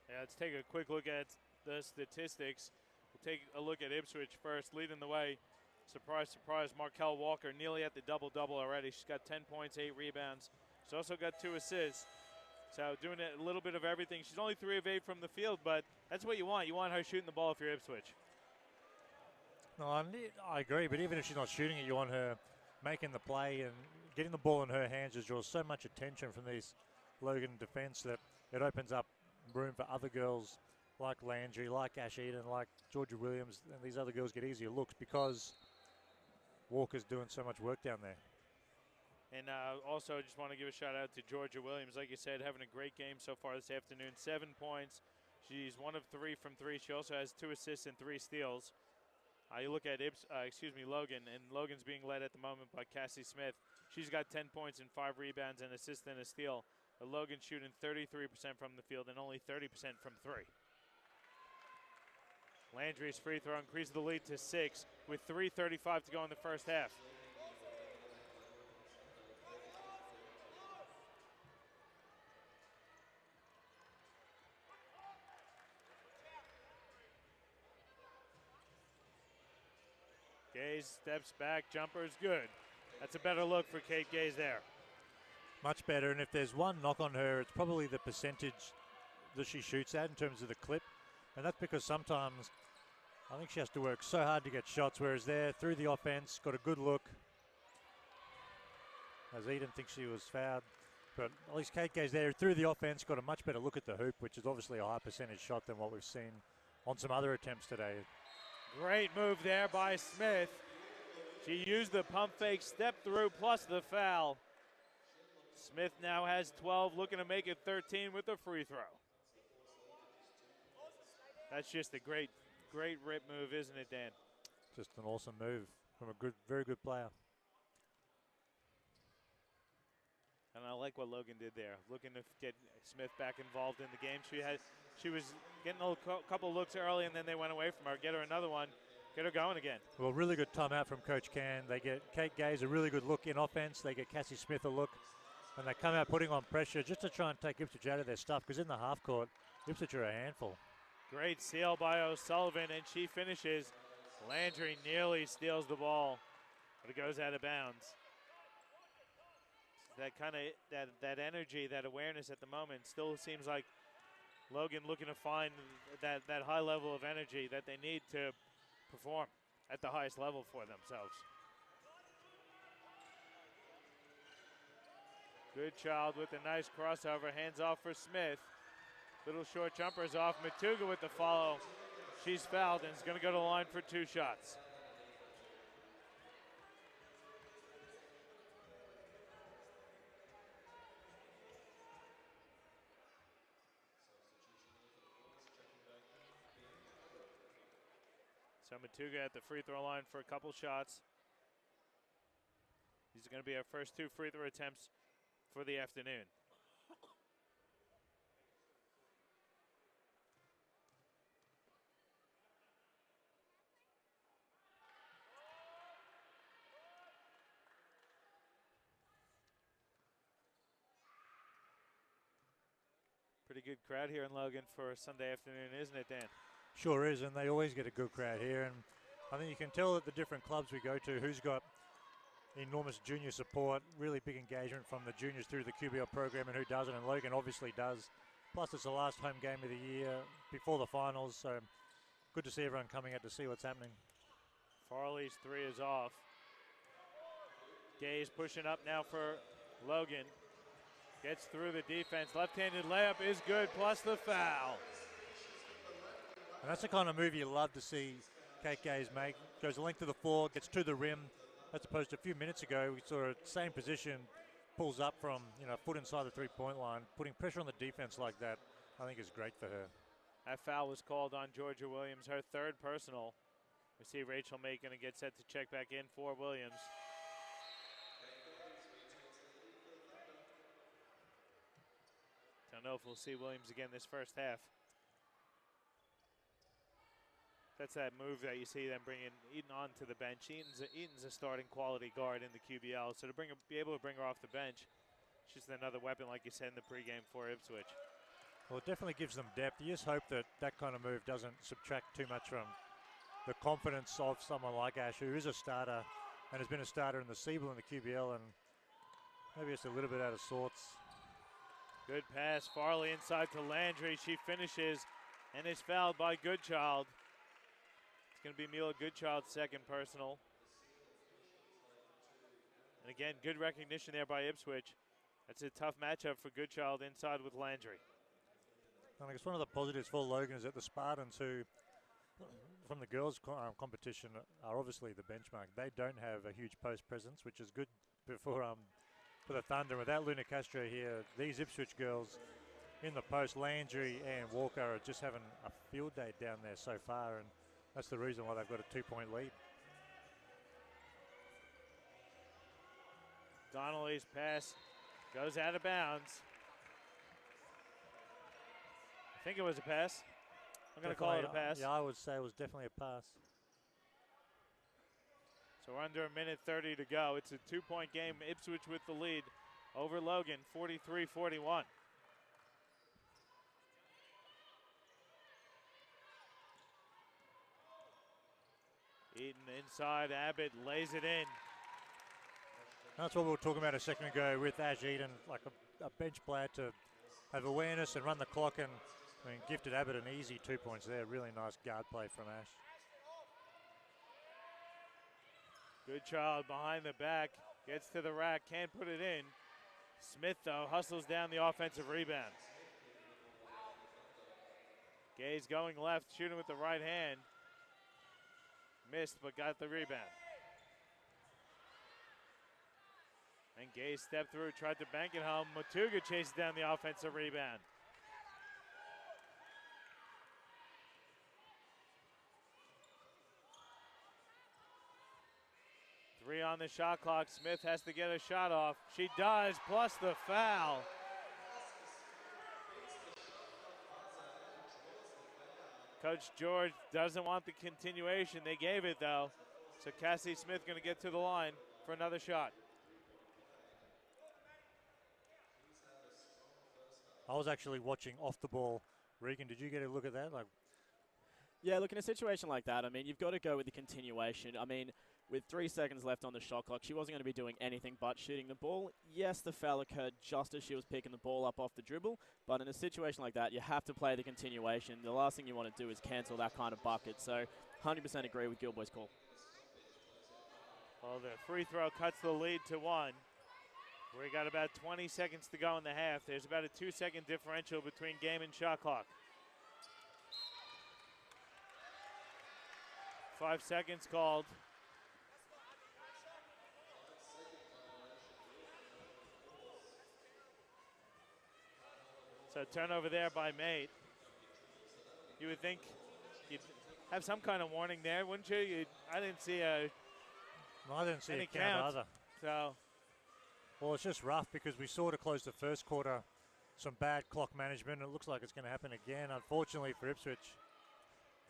Yeah, let's take a quick look at the statistics. We'll take a look at Ipswich first, leading the way. Surprise, surprise, Markel Walker nearly at the double-double already. She's got 10 points, 8 rebounds. She's also got 2 assists. So doing a little bit of everything. She's only 3 of 8 from the field, but that's what you want. You want her shooting the ball if you're Ipswich. No, I agree, but even if she's not shooting it, you want her making the play and getting the ball in her hands. Just draws so much attention from these Logan defense that it opens up room for other girls like Landry, like Ash Eden, like Georgia Williams, and these other girls get easier looks because Walker's doing so much work down there. And also, I just want to give a shout out to Georgia Williams. Like you said, having a great game so far this afternoon. 7 points. She's 1 of 3 from 3. She also has 2 assists and 3 steals. You look at Logan, and Logan's being led at the moment by Cassie Smith. She's got 10 points and 5 rebounds, and assist and a steal. But Logan's shooting 33% from the field and only 30% from 3. Landry's free throw increases the lead to 6 with 3:35 to go in the first half. Gaze steps back, jumper's good. That's a better look for Kate Gaze there. Much better, and if there's one knock on her, it's probably the percentage that she shoots at in terms of the clip. And that's because sometimes I think she has to work so hard to get shots, whereas there, through the offense, got a good look. As Eden thinks she was fouled. But at least Kate Gaze there, through the offense, got a much better look at the hoop, which is obviously a high percentage shot than what we've seen on some other attempts today. Great move there by Smith. She used the pump fake, step through, plus the foul. Smith now has 12, looking to make it 13 with a free throw. That's just a great rip move, isn't it, Dan? Just an awesome move from a very good player. And I like like what Logan did there, looking to get Smith back involved in the game. She was getting a couple looks early, and then they went away from her. Get her another one, get her going again. Well, really good timeout from Coach Can. They get Kate Gaze a really good look in offense. They get Cassie Smith a look, and they come out putting on pressure just to try and take Ipswich out of their stuff, because in the half court, Ipswich are a handful. Great steal by O'Sullivan, and she finishes. Landry nearly steals the ball, but it goes out of bounds. That kind of that energy, that awareness at the moment still seems like Logan looking to find that high level of energy that they need to perform at the highest level for themselves. Goodchild with a nice crossover, hands off for Smith. Little short jumpers off. Matuga with the follow. She's fouled and is going to go to the line for 2 shots. So Matuga at the free throw line for a couple shots. These are going to be our first 2 free throw attempts for the afternoon. Pretty good crowd here in Logan for a Sunday afternoon, isn't it, Dan? Sure is, and they always get a good crowd here. And I think you can tell at the different clubs we go to who's got enormous junior support, really big engagement from the juniors through the QBL program, and who doesn't. And Logan obviously does. Plus, it's the last home game of the year before the finals, so good to see everyone coming out to see what's happening. Farley's 3 is off. Gaze pushing up now for Logan. Gets through the defense. Left-handed layup is good, plus the foul. And that's the kind of move you love to see Kate Gaze make. Goes the length of the floor, gets to the rim, as opposed to a few minutes ago, we saw her same position, pulls up from, foot inside the three-point line. Putting pressure on the defense like that, I think is great for her. That foul was called on Georgia Williams, her 3rd personal. We see Rachel May going to get set to check back in for Williams. Don't know if we'll see Williams again this first half. That's that move that you see them bringing Eaton onto the bench. Eaton's a starting quality guard in the QBL, so to be able to bring her off the bench, it's just another weapon, like you said in the pregame for Ipswich. Well, it definitely gives them depth. You just hope that that kind of move doesn't subtract too much from the confidence of someone like Ash, who is a starter and has been a starter in the Siebel and the QBL, and maybe it's a little bit out of sorts. Good pass, Farley inside to Landry. She finishes and is fouled by Goodchild. It's going to be Mila Goodchild's 2nd personal. And again, good recognition there by Ipswich. That's a tough matchup for Goodchild inside with Landry. I guess one of the positives for Logan is that the Spartans, who from the girls' competition, are obviously the benchmark. They don't have a huge post presence, which is good for the Thunder. Without Luna Castro here, these Ipswich girls in the post, Landry and Walker, are just having a field day down there so far, and that's the reason why they've got a 2-point lead. Donnelly's pass goes out of bounds. I think it was a pass. I'm going to call it a pass. Yeah, I would say it was definitely a pass. So we're under 1:30 to go. It's a 2-point game. Ipswich with the lead over Logan, 43-41. Eaton inside, Abbott lays it in. That's what we were talking about a second ago with Ash Eden, like a bench player to have awareness and run the clock, and gifted Abbott an easy 2 points there. Really nice guard play from Ash. Goodchild behind the back, gets to the rack, can't put it in. Smith, though, hustles down the offensive rebound. Gaze going left, shooting with the right hand. Missed, but got the rebound. And Gaze stepped through, tried to bank it home. Matuga chases down the offensive rebound. 3 on the shot clock. Smith has to get a shot off. She does, plus the foul. Coach George doesn't want the continuation. They gave it, though. So Cassie Smith going to get to the line for another shot. I was actually watching off the ball. Regan, did you get a look at that? Yeah, look, in a situation like that, I mean, you've got to go with the continuation. I mean, with 3 seconds left on the shot clock, she wasn't going to be doing anything but shooting the ball. Yes, the foul occurred just as she was picking the ball up off the dribble, but in a situation like that, you have to play the continuation. The last thing you want to do is cancel that kind of bucket. So 100% agree with Gilboy's call. Well, the free throw cuts the lead to 1. We got about 20 seconds to go in the half. There's about a 2-second differential between game and shot clock. 5 seconds called. So turnover there by Mate. You would think you'd have some kind of warning there, wouldn't you? I didn't see I didn't see any a count count. either. So, well, it's just rough because we saw to close the first quarter some bad clock management. It looks like it's going to happen again, unfortunately, for Ipswich.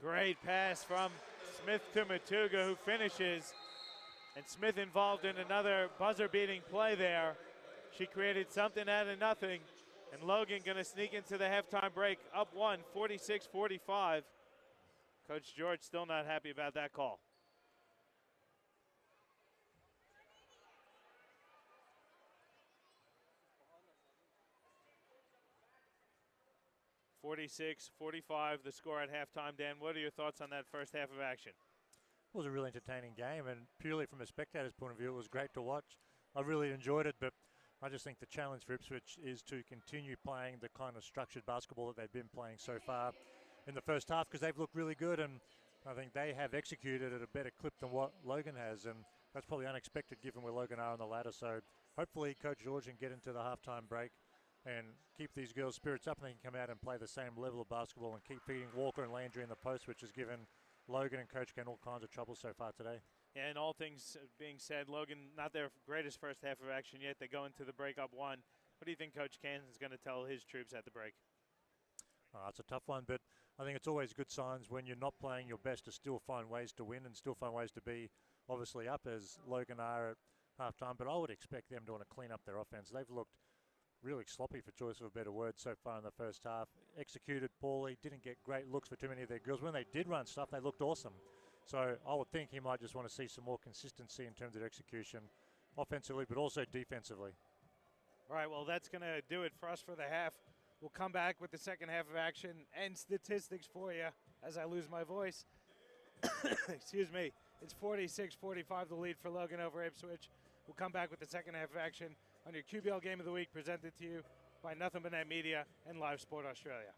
great pass from Smith to Matuga, who finishes. And Smith involved in another buzzer-beating play there. She created something out of nothing. And Logan going to sneak into the halftime break, up 1, 46-45. Coach George still not happy about that call. (46-45) the score at halftime. Dan, what are your thoughts on that first half of action? It was a really entertaining game, and purely from a spectator's point of view, it was great to watch. I really enjoyed it, but I just think the challenge for Ipswich is to continue playing the kind of structured basketball that they've been playing so far in the first half, because they've looked really good, and I think they have executed at a better clip than what Logan has, and that's probably unexpected given where Logan are on the ladder. So hopefully Coach George can get into the halftime break and keep these girls' spirits up, and they can come out and play the same level of basketball and keep feeding Walker and Landry in the post, which has given Logan and Coach Ken all kinds of trouble so far today. Yeah, and all things being said, Logan, not their greatest first half of action yet. They go into the break up 1. What do you think Coach Ken is going to tell his troops at the break? It's a tough one, but I think it's always good signs when you're not playing your best to still find ways to win and still find ways to be obviously up, as Logan are at halftime. But I would expect them to want to clean up their offense. They've looked really sloppy, for choice of a better word, so far in the first half. Executed poorly, didn't get great looks for too many of their girls. When they did run stuff, they looked awesome. So I would think he might just want to see some more consistency in terms of execution, offensively, but also defensively. All right, well, that's going to do it for us for the half. We'll come back with the second half of action and statistics for you as I lose my voice. Excuse me. It's 46-45, the lead for Logan over Ipswich. We'll come back with the second half of action on your QBL Game of the Week, presented to you by Nothing But Net Media and Live Sport Australia.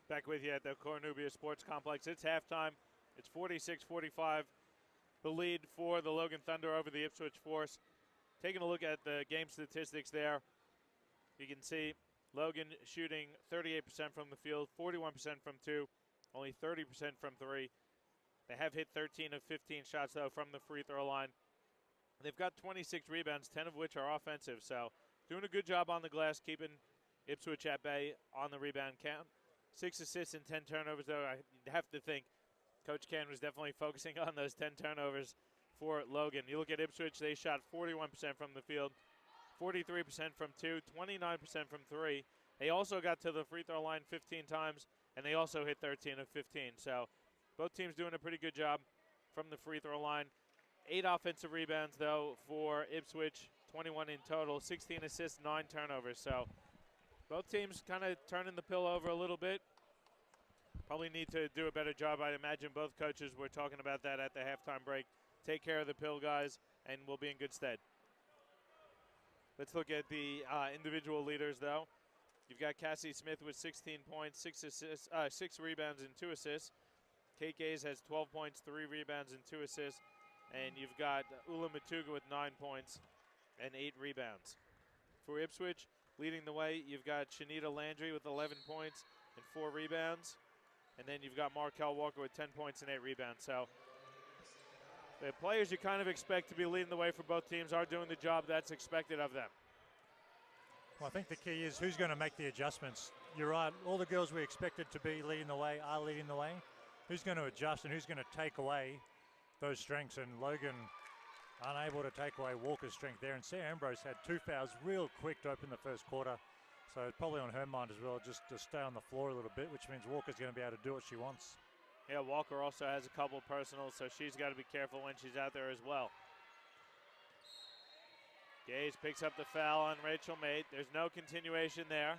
Back with you at the Cornubia Sports Complex. It's halftime. It's 46-45. The lead for the Logan Thunder over the Ipswich Force. Taking a look at the game statistics there, you can see Logan shooting 38% from the field, 41% from two, only 30% from three. They have hit 13 of 15 shots, though, from the free throw line. They've got 26 rebounds, 10 of which are offensive. So doing a good job on the glass, keeping Ipswich at bay on the rebound count. 6 assists and 10 turnovers, though. I have to think Coach Ken was definitely focusing on those 10 turnovers for Logan. You look at Ipswich, they shot 41% from the field, 43% from two, 29% from three. They also got to the free throw line 15 times, and they also hit 13 of 15. So both teams doing a pretty good job from the free throw line. 8 offensive rebounds, though, for Ipswich, 21 in total, 16 assists, 9 turnovers. So both teams kind of turning the pill over a little bit. Probably need to do a better job. I imagine both coaches were talking about that at the halftime break. Take care of the pill, guys, and we'll be in good stead. Let's look at the individual leaders, though. You've got Cassie Smith with 16 points, 6 assists, 6 rebounds, and 2 assists. Kate Gaze has 12 points, 3 rebounds, and 2 assists. And you've got Ula Matuga with 9 points and 8 rebounds. For Ipswich, leading the way, you've got Shanita Landry with 11 points and 4 rebounds. And then you've got Markel Walker with 10 points and 8 rebounds. So the players you kind of expect to be leading the way for both teams are doing the job that's expected of them. Well, I think the key is who's going to make the adjustments. You're right, all the girls we expected to be leading the way are leading the way. Who's going to adjust and who's going to take away those strengths? And Logan unable to take away Walker's strength there. And Sarah Ambrose had 2 fouls real quick to open the first quarter. So it's probably on her mind as well, just to stay on the floor a little bit, which means Walker's going to be able to do what she wants. Yeah, Walker also has a couple personals, so she's got to be careful when she's out there as well. Gaze picks up the foul on Rachel Mate. There's no continuation there.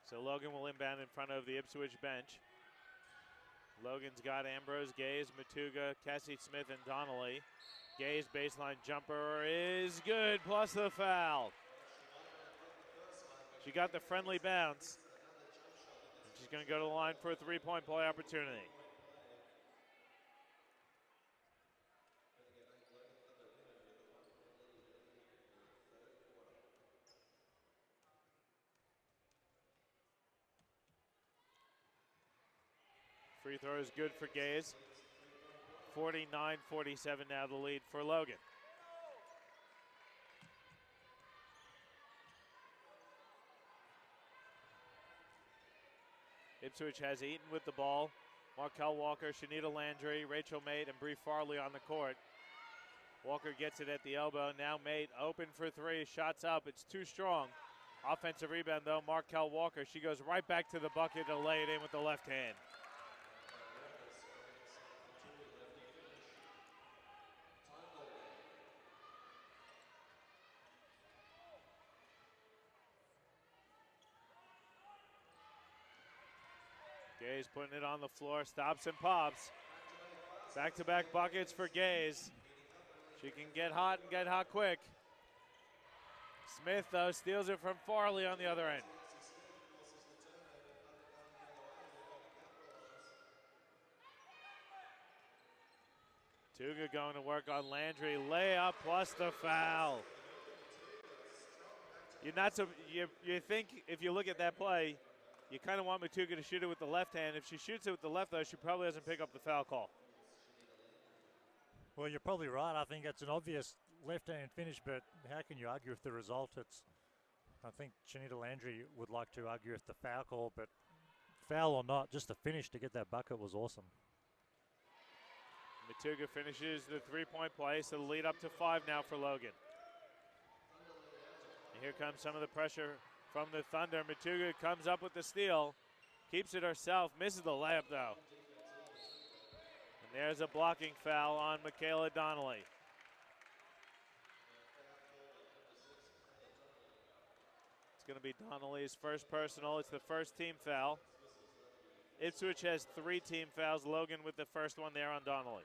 So Logan will inbound in front of the Ipswich bench. Logan's got Ambrose, Gaze, Matuga, Cassie Smith, and Donnelly. Gaze baseline jumper is good, plus the foul. She got the friendly bounce. And she's going to go to the line for a three-point play opportunity. Free throw is good for Gaze. 49-47 now the lead for Logan. Ipswich has Eaton with the ball. Markel Walker, Shanita Landry, Rachel Mate, and Bree Farley on the court. Walker gets it at the elbow. Now Mate open for three. Shots up. It's too strong. Offensive rebound, though. Markel Walker. She goes right back to the bucket to lay it in with the left hand. Gaze putting it on the floor, stops and pops. Back-to-back buckets for Gaze. She can get hot and get hot quick. Smith, though, steals it from Farley on the other end. Tuga going to work on Landry. Layup plus the foul. You think if you look at that play, you kind of want Matuga to shoot it with the left hand. If she shoots it with the left, though, she probably doesn't pick up the foul call. Well, you're probably right. I think that's an obvious left-hand finish, but how can you argue with the result? I think Shanita Landry would like to argue with the foul call, but foul or not, just the finish to get that bucket was awesome. Matuga finishes the three-point play, so the lead up to 5 now for Logan. And here comes some of the pressure from the Thunder. Matuga comes up with the steal, keeps it herself, misses the layup though. And there's a blocking foul on Michaela Donnelly. It's going to be Donnelly's first personal. It's the first team foul. Ipswich has 3 team fouls. Logan with the first one there on Donnelly.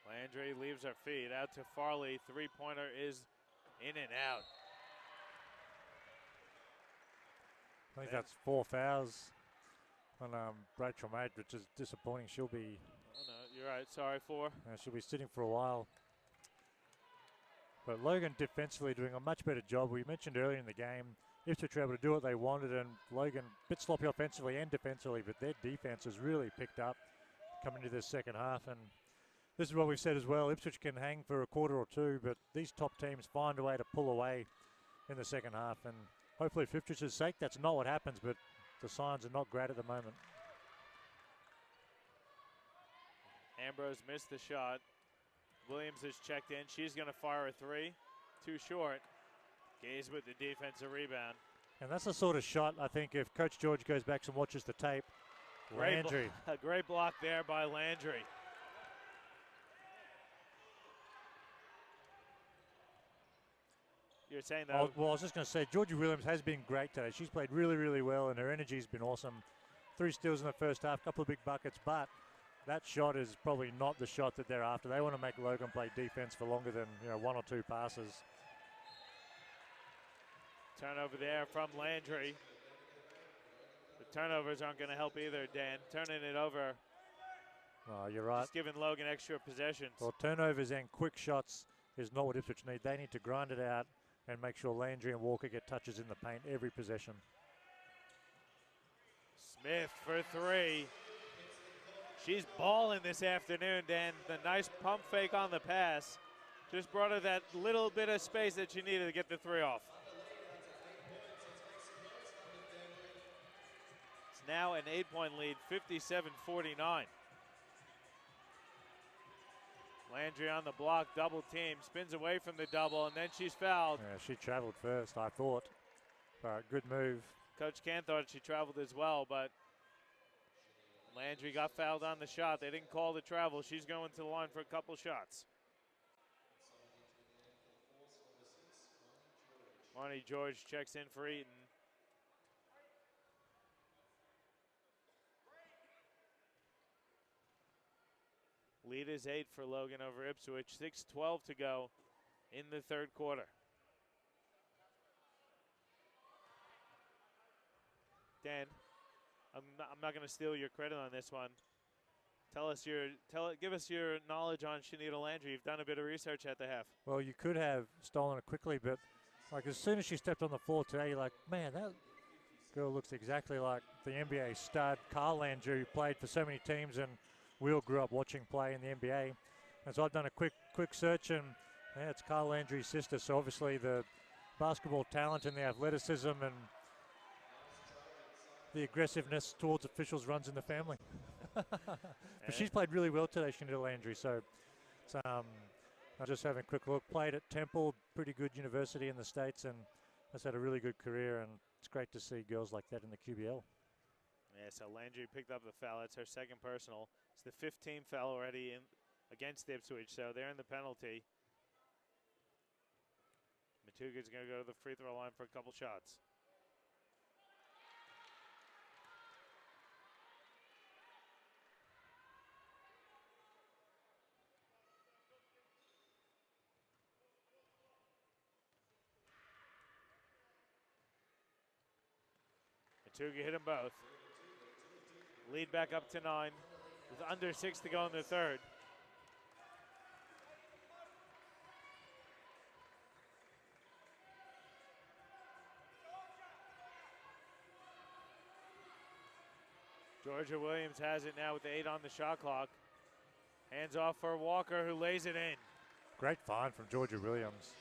Landry leaves her feet out to Farley. Three-pointer is in and out. I think that's 4 fouls on Rachel Maid, which is disappointing. She'll be. Oh no, you're right. Sorry, 4. She'll be sitting for a while. But Logan defensively doing a much better job. We mentioned earlier in the game, Ipswich were able to do what they wanted, and Logan a bit sloppy offensively and defensively, but their defense has really picked up coming into this second half. And this is what we've said as well. Ipswich can hang for a quarter or two, but these top teams find a way to pull away in the second half. And hopefully for Ipswich's sake, that's not what happens, but the signs are not great at the moment. Ambrose missed the shot. Williams has checked in. She's going to fire a 3. Too short. Gaze with the defensive rebound. And that's the sort of shot, I think, if Coach George goes back and watches the tape. Landry. A great block there by Landry. You're saying that? Well, I was just going to say, Georgia Williams has been great today. She's played really, really well, and her energy's been awesome. 3 steals in the first half, couple of big buckets, but that shot is probably not the shot that they're after. They want to make Logan play defense for longer than 1 or 2 passes. Turnover there from Landry. The turnovers aren't going to help either, Dan. Turning it over. Oh, you're right. Just giving Logan extra possessions. Well, turnovers and quick shots is not what Ipswich need. They need to grind it out and make sure Landry and Walker get touches in the paint every possession. Smith for 3. She's balling this afternoon, Dan. The nice pump fake on the pass just brought her that little bit of space that she needed to get the 3 off. It's now an 8-point lead, 57-49. Landry on the block, double team, spins away from the double, and then she's fouled. Yeah, she traveled first, I thought. Good move. Coach Can thought she traveled as well, but Landry got fouled on the shot. They didn't call the travel. She's going to the line for a couple shots. Marnie George checks in for Eaton. Lead is 8 for Logan over Ipswich. 6:12 to go in the third quarter. Dan, I'm not going to steal your credit on this one. Give us your knowledge on Shanita Landry. You've done a bit of research at the half. Well, you could have stolen it quickly, but like as soon as she stepped on the floor today, you're like, man, that girl looks exactly like the NBA stud Carl Landry, who played for so many teams, and we all grew up watching play in the NBA. And so I've done a quick search, and yeah, it's Carl Landry's sister. So obviously the basketball talent and the athleticism and the aggressiveness towards officials runs in the family. But she's played really well today, Shanita Landry. So it's, I'm just having a quick look. Played at Temple, pretty good university in the States, and has had a really good career. And it's great to see girls like that in the QBL. Yeah, so Landry picked up the foul. That's her second personal. It's the 15th foul already against Ipswich, so they're in the penalty. Matuga's going to go to the free throw line for a couple shots. Matuga hit them both. Lead back up to 9 with under 6 to go in the third. Georgia Williams has it now with the 8 on the shot clock. Hands off for Walker, who lays it in. Great find from Georgia Williams.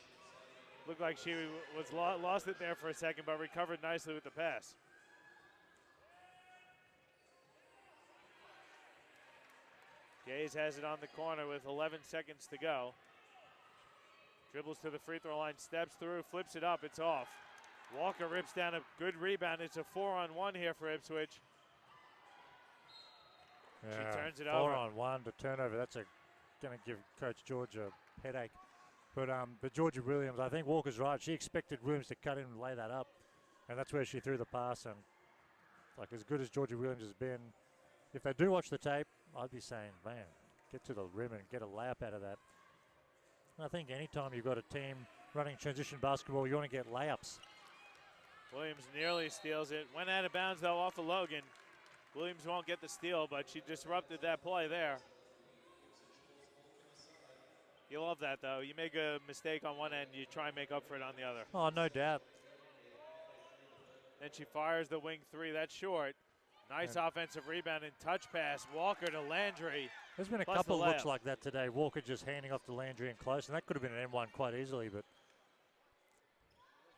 Looked like she was lost it there for a second, but recovered nicely with the pass. Gaze has it on the corner with 11 seconds to go. Dribbles to the free throw line, steps through, flips it up, it's off. Walker rips down a good rebound. It's a 4-on-1 here for Ipswich. She turns it 4 over. 4-on-1 to turnover. That's going to give Coach George a headache. But Georgia Williams, I think Walker's right. She expected Williams to cut in and lay that up. And that's where she threw the pass. And like as good as Georgia Williams has been, if they do watch the tape, I'd be saying, man, get to the rim and get a layup out of that. And I think anytime you've got a team running transition basketball, you want to get layups. Williams nearly steals it. Went out of bounds, though, off of Logan. Williams won't get the steal, but she disrupted that play there. You love that, though. You make a mistake on one end, you try and make up for it on the other. Oh, no doubt. Then she fires the wing three. That's short. Nice offensive rebound and touch pass. Walker to Landry. There's been a couple of looks like that today. Walker just handing off to Landry and close, and that could have been an M1 quite easily. But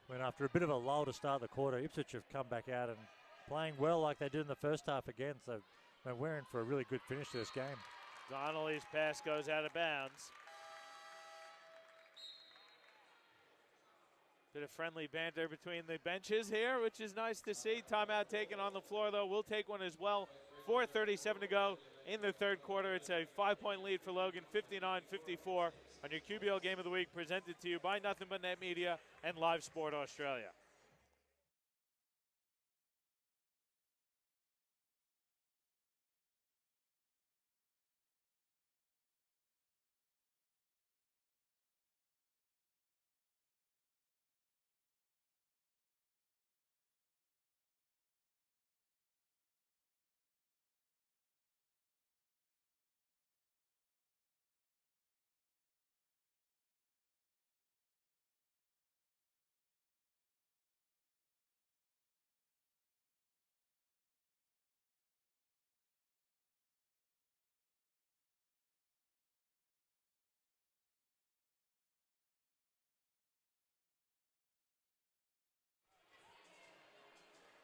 when after a bit of a lull to start the quarter, Ipswich have come back out and playing well like they did in the first half again. So we're in for a really good finish to this game. Donnelly's pass goes out of bounds. Bit of friendly banter between the benches here, which is nice to see. Timeout taken on the floor, though. We'll take one as well. 4:37 to go in the third quarter. It's a 5-point lead for Logan, 59-54 on your QBL Game of the Week, presented to you by Nothing But Net Media and Live Sport Australia.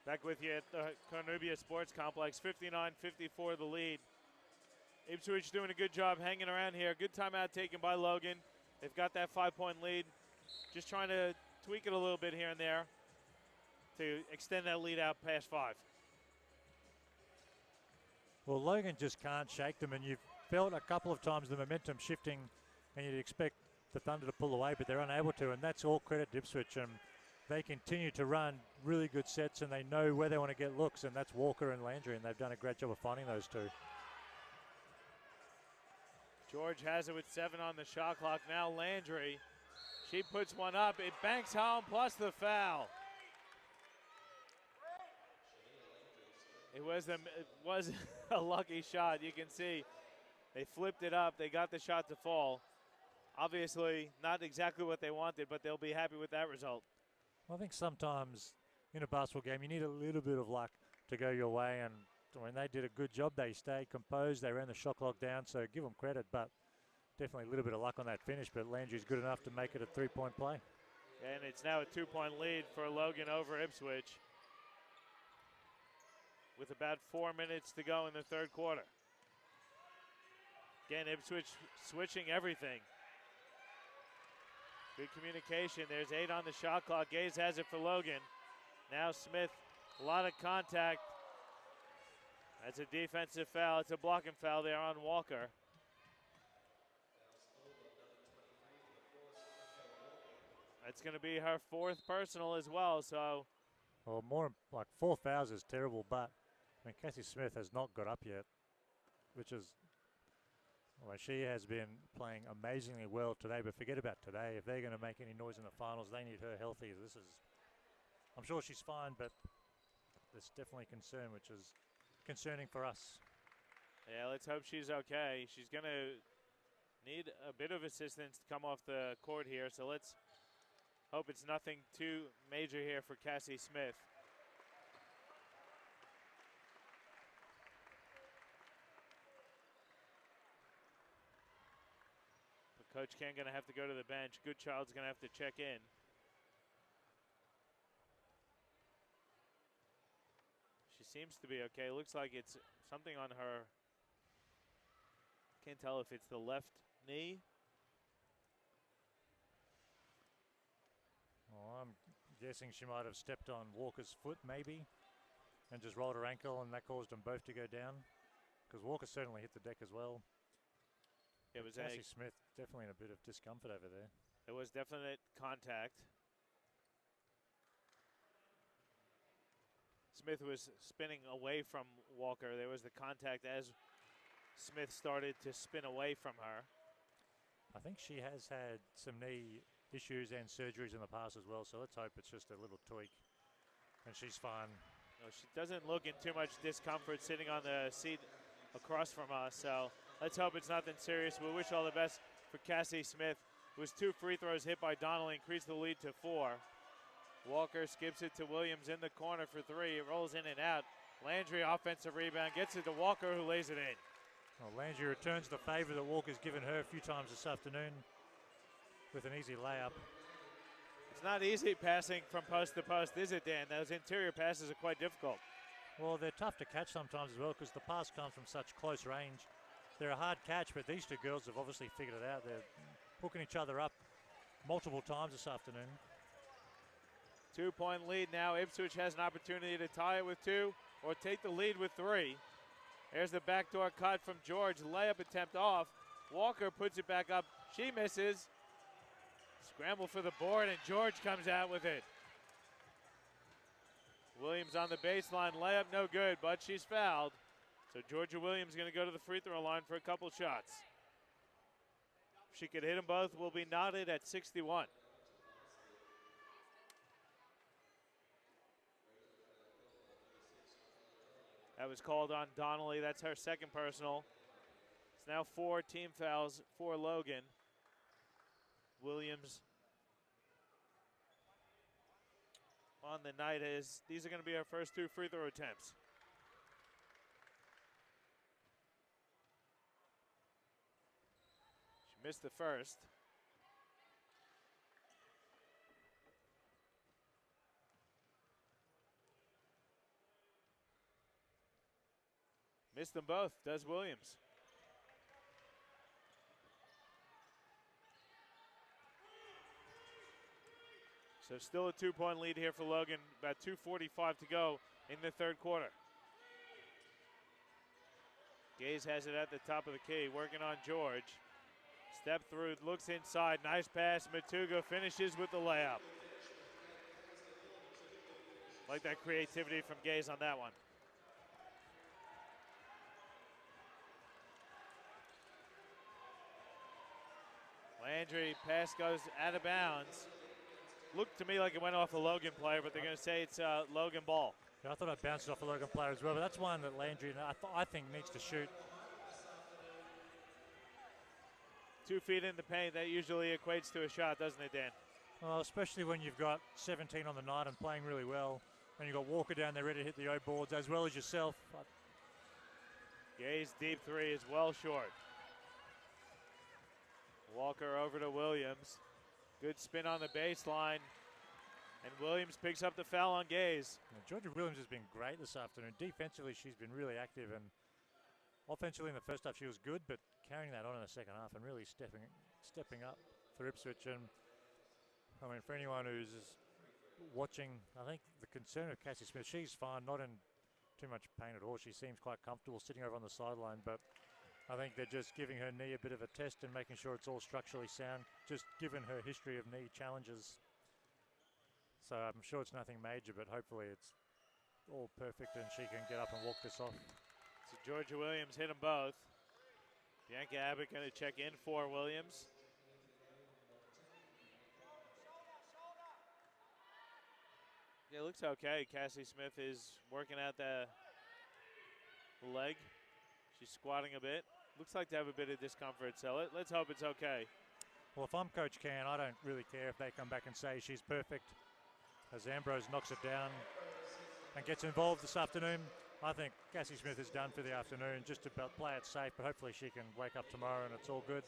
Back with you at the Cornubia Sports Complex, 59-54 the lead. Ipswich doing a good job hanging around here. Good timeout taken by Logan. They've got that 5-point lead. Just trying to tweak it a little bit here and there to extend that lead out past 5. Well, Logan just can't shake them, and you've felt a couple of times the momentum shifting, and you'd expect the Thunder to pull away, but they're unable to, and that's all credit to Ipswich. They continue to run really good sets, and they know where they want to get looks, and that's Walker and Landry, and they've done a great job of finding those two. George has it with 7 on the shot clock. Now Landry, she puts one up. It banks home, plus the foul. It was a lucky shot. You can see they flipped it up. They got the shot to fall. Obviously, not exactly what they wanted, but they'll be happy with that result. I think sometimes in a basketball game, you need a little bit of luck to go your way, and when they did a good job, they stayed composed, they ran the shot clock down, so give them credit, but definitely a little bit of luck on that finish, but Landry's good enough to make it a 3-point play. And it's now a 2-point lead for Logan over Ipswich with about 4 minutes to go in the third quarter. Again, Ipswich switching everything. Good communication. There's 8 on the shot clock. Gaze has it for Logan. Now Smith, a lot of contact. That's a defensive foul. It's a blocking foul there on Walker. That's going to be her 4th personal as well. So, well, more like 4 fouls is terrible, but I mean, Cassie Smith has not got up yet, which is, well, she has been playing amazingly well today, but forget about today. If they're going to make any noise in the finals, they need her healthy. This is, I'm sure she's fine, but there's definitely concern, which is concerning for us. Yeah, let's hope she's okay. She's going to need a bit of assistance to come off the court here, so let's hope it's nothing too major here for Cassie Smith. Coach Ken going to have to go to the bench. Goodchild's going to have to check in. She seems to be okay. Looks like it's something on her. Can't tell if it's the left knee. Well, I'm guessing she might have stepped on Walker's foot maybe and just rolled her ankle, and that caused them both to go down. because Walker certainly hit the deck as well. It was Cassie Smith definitely in a bit of discomfort over there. There was definite contact. Smith was spinning away from Walker. There was the contact as Smith started to spin away from her. I think she has had some knee issues and surgeries in the past as well, so let's hope it's just a little tweak and she's fine. No, she doesn't look in too much discomfort sitting on the seat across from us, so let's hope it's nothing serious. We wish all the best for Cassie Smith, who was 2 free throws hit by Donnelly, increased the lead to 4. Walker skips it to Williams in the corner for 3. It rolls in and out. Landry, offensive rebound, gets it to Walker, who lays it in. Well, Landry returns the favor that Walker's given her a few times this afternoon with an easy layup. It's not easy passing from post to post, is it, Dan? Those interior passes are quite difficult. Well, they're tough to catch sometimes as well because the pass comes from such close range. They're a hard catch, but these two girls have obviously figured it out. They're hooking each other up multiple times this afternoon. 2-point lead now. Ipswich has an opportunity to tie it with 2 or take the lead with 3. There's the backdoor cut from George. Layup attempt off. Walker puts it back up. She misses. Scramble for the board, and George comes out with it. Williams on the baseline. Layup no good, but she's fouled. So Georgia Williams going to go to the free throw line for a couple shots. If she could hit them both, we'll be knotted at 61. That was called on Donnelly. That's her second personal. It's now 4 team fouls for Logan. Williams on the night is these are going to be our first 2 free throw attempts. She missed the first. Missed them both, does Williams. So still a 2-point lead here for Logan. About 2:45 to go in the third quarter. Gaze has it at the top of the key, working on George. Step through, looks inside, nice pass. Matuga finishes with the layup. Like that creativity from Gaze on that one. Landry, pass goes out of bounds. Looked to me like it went off a Logan player, but they're going to say it's Logan ball. Yeah, I thought it bounced off a Logan player as well, but that's one that Landry, I think, needs to shoot. 2 feet in the paint, that usually equates to a shot, doesn't it, Dan? Well, especially when you've got 17 on the night and playing really well, and you've got Walker down there ready to hit the O boards as well as yourself. Gaze deep 3 is well short. Walker over to Williams. Good spin on the baseline. And Williams picks up the foul on Gaze. Georgia Williams has been great this afternoon. Defensively, she's been really active, and offensively in the first half she was good, but carrying that on in the second half and really stepping up for Ipswich. And I mean, for anyone who's watching, I think the concern of Cassie Smith, she's fine, not in too much pain at all. She seems quite comfortable sitting over on the sideline, but I think they're just giving her knee a bit of a test and making sure it's all structurally sound, just given her history of knee challenges. So I'm sure it's nothing major, but hopefully it's all perfect and she can get up and walk this off. So Georgia Williams hit them both. Bianca Abbott going to check in for Williams. Yeah, it looks okay. Cassie Smith is working out the leg. She's squatting a bit. Looks like to have a bit of discomfort, so let's hope it's okay. Well, if I'm Coach Can, I don't really care if they come back and say she's perfect. As Ambrose knocks it down and gets involved this afternoon, I think Cassie Smith is done for the afternoon, just to play it safe, but hopefully she can wake up tomorrow and it's all good.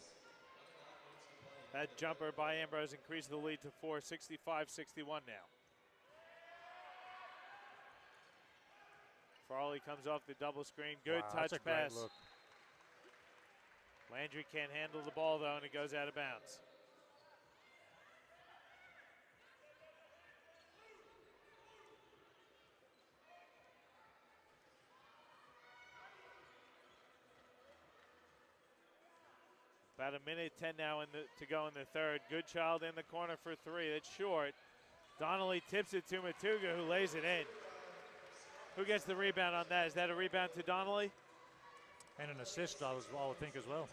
That jumper by Ambrose increased the lead to 4, 65-61 now. Farley comes off the double screen. Good touch that's a pass. great look. Landry can't handle the ball, though, and it goes out of bounds. About a minute 10 now to go in the third. Goodchild in the corner for three. That's short. Donnelly tips it to Matuga, who lays it in. Who gets the rebound on that? Is that a rebound to Donnelly? And an assist, I would think as well.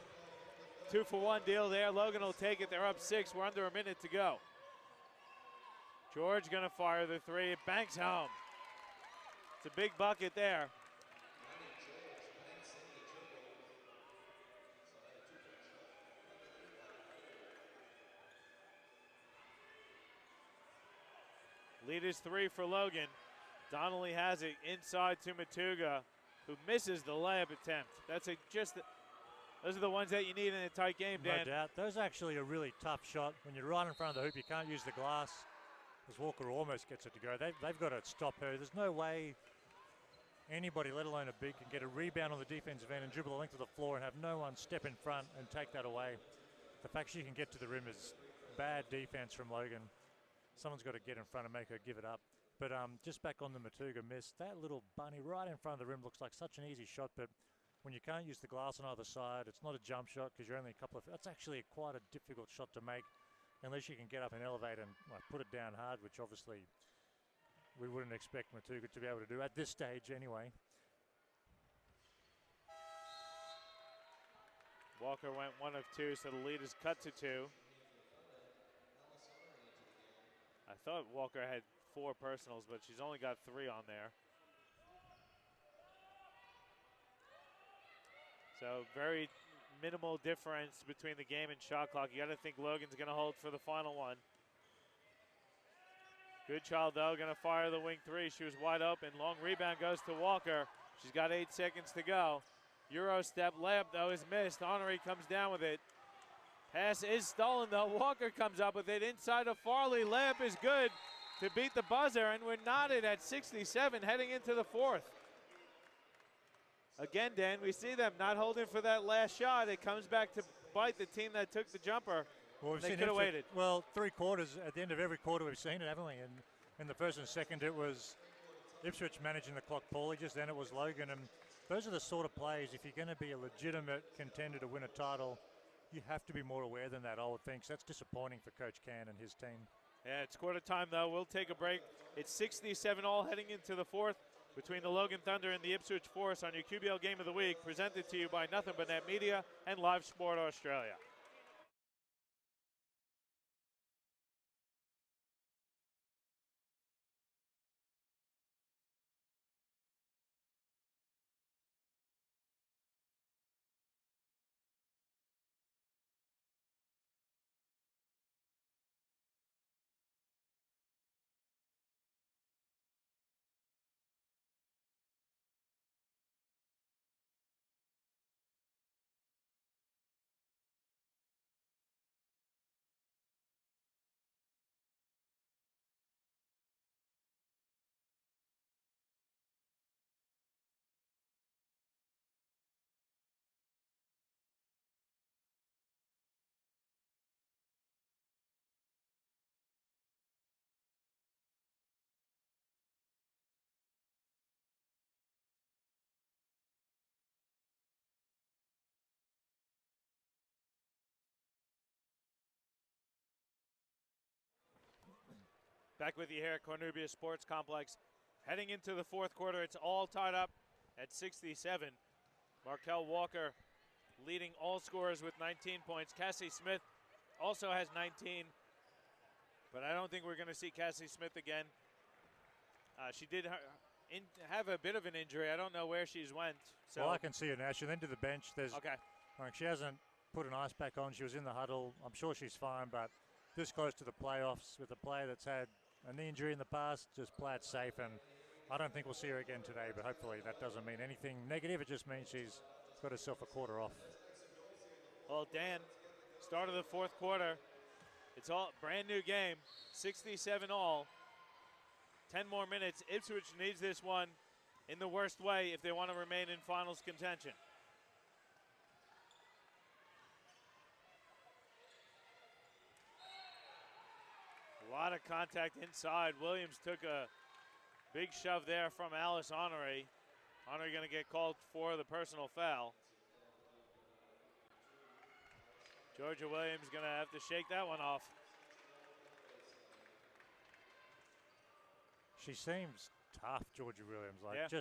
2-for-1 deal there. Logan will take it. They're up 6. We're under a minute to go. George going to fire the three. It banks home. It's a big bucket there. Lead is 3 for Logan. Donnelly has it inside to Matuga, who misses the layup attempt. Those are the ones that you need in a tight game, Dan. No doubt. Those are actually a really tough shot. When you're right in front of the hoop, you can't use the glass. As Walker almost gets it to go. They've got to stop her. There's no way anybody, let alone a big, can get a rebound on the defensive end and dribble the length of the floor and have no one step in front and take that away. The fact she can get to the rim is bad defense from Logan. Someone's got to get in front and make her give it up. But just back on the Matuga miss, that little bunny right in front of the rim looks like such an easy shot, but when you can't use the glass on either side, it's not a jump shot because you're only a couple of... That's actually quite a difficult shot to make unless you can get up and elevate and put it down hard, which obviously we wouldn't expect Matuga to be able to do at this stage anyway. Walker went 1 of 2, so the lead is cut to 2. I thought Walker had 4 personals, but she's only got 3 on there. So very minimal difference between the game and shot clock. You got to think Logan's going to hold for the final one. Goodchild, though, going to fire the wing 3. She was wide open. Long rebound goes to Walker. She's got 8 seconds to go. Euro step layup, though, is missed. Honoré comes down with it. Pass is stolen, though. Walker comes up with it inside of Farley. Layup is good to beat the buzzer, and we're knotted at 67 heading into the fourth. Again, Dan, we see them not holding for that last shot. It comes back to bite the team that took the jumper. Well, they could have waited. Well, 3 quarters, at the end of every quarter we've seen it, haven't we? And in the first and second, it was Ipswich managing the clock poorly. Just then it was Logan. And those are the sort of plays, if you're going to be a legitimate contender to win a title, you have to be more aware than that, I would think. So that's disappointing for Coach Can and his team. Yeah, it's quarter time, though. We'll take a break. It's 67 all heading into the fourth between the Logan Thunder and the Ipswich Force on your QBL Game of the Week, presented to you by Nothing But Net Media and Live Sport Australia. Back with you here at Cornubia Sports Complex. Heading into the fourth quarter, it's all tied up at 67. Markel Walker leading all scorers with 19 points. Cassie Smith also has 19, but I don't think we're going to see Cassie Smith again. She did have a bit of an injury. I don't know where she's went. So well, I can see her now. She went to the bench. Okay. She hasn't put an ice pack on. She was in the huddle. I'm sure she's fine, but this close to the playoffs with a player that's had a knee injury in the past, just play it safe, and I don't think we'll see her again today, but hopefully that doesn't mean anything negative. It just means she's got herself a quarter off. Well, Dan, start of the fourth quarter. It's all brand new game, 67 all. 10 more minutes. Ipswich needs this one in the worst way if they want to remain in finals contention. A lot of contact inside. Williams took a big shove there from Alice Honoré. Honoré going to get called for the personal foul. Georgia Williams going to have to shake that one off. She seems tough, Georgia Williams. Like, Yeah.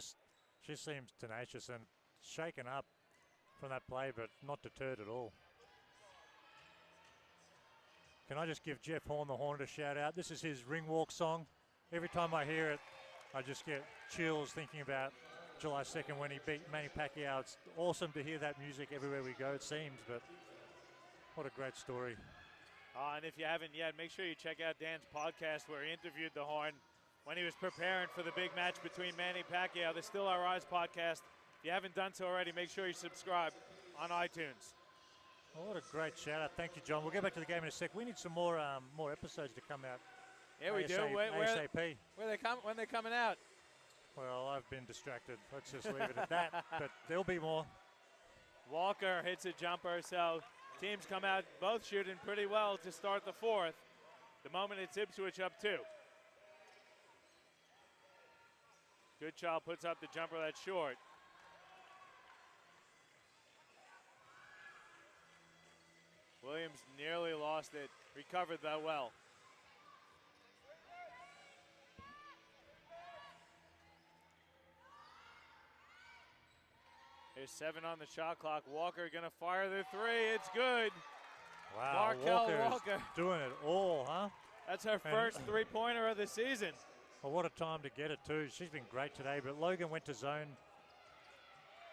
she seems tenacious and shaken up from that play, but not deterred at all. Can I just give Jeff Horn, the Hornet, a shout out? This is his ring walk song. Every time I hear it, I just get chills thinking about July 2nd when he beat Manny Pacquiao. It's awesome to hear that music everywhere we go, it seems, but what a great story. And if you haven't yet, make sure you check out Dan's podcast where he interviewed the Horn when he was preparing for the big match between Manny Pacquiao, the Still Our Eyes podcast. If you haven't done so already, make sure you subscribe on iTunes. Oh, what a great shout out. Thank you, John. We'll get back to the game in a sec. We need some more episodes to come out. Yeah, we do. ASAP. When they're coming out? Well, I've been distracted. Let's just leave it at that. But there'll be more. Walker hits a jumper, so teams come out both shooting pretty well to start the fourth. The moment it's Ipswich up 2. Goodchild puts up the jumper that's short. Williams nearly lost it, recovered that well. There's 7 on the shot clock. Walker gonna fire the 3. It's good. Wow, Walker doing it all, huh? That's her first three-pointer of the season. Well, what a time to get it, too. She's been great today, but Logan went to zone,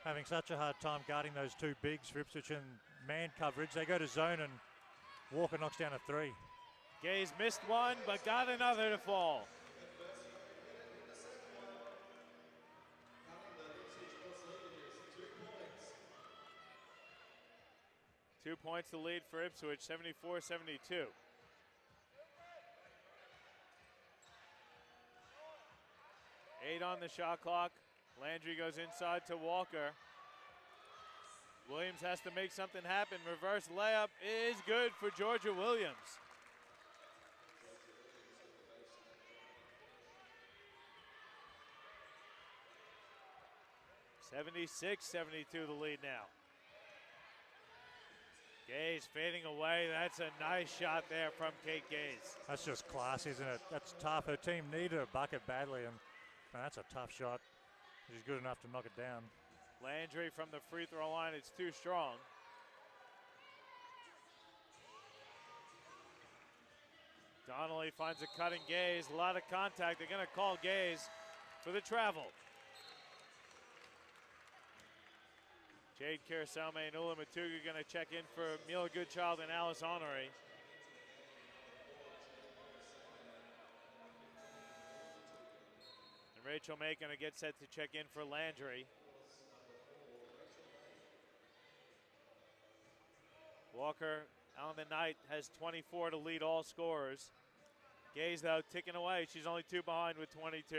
having such a hard time guarding those 2 bigs for Ipswich and man coverage. They go to zone, and Walker knocks down a 3. Gaze missed one, but got another to fall. Two points to lead for Ipswich, 74-72. Eight on the shot clock. Landry goes inside to Walker. Williams has to make something happen. Reverse layup is good for Georgia Williams. (76-72) the lead now. Gaze fading away. That's a nice shot there from Kate Gaze. That's just class, isn't it? That's tough. Her team needed a bucket badly, and that's a tough shot. She's good enough to knock it down. Landry from the free throw line. It's too strong. Donnelly finds a cutting Gaze. A lot of contact. They're going to call Gaze for the travel. Jade Kirisaume and Ula Matuga going to check in for Mila Goodchild and Alice Honoré. And Rachel May going to get set to check in for Landry. Walker on the night has 24 to lead all scorers. Gaze, though, ticking away. She's only 2 behind with 22.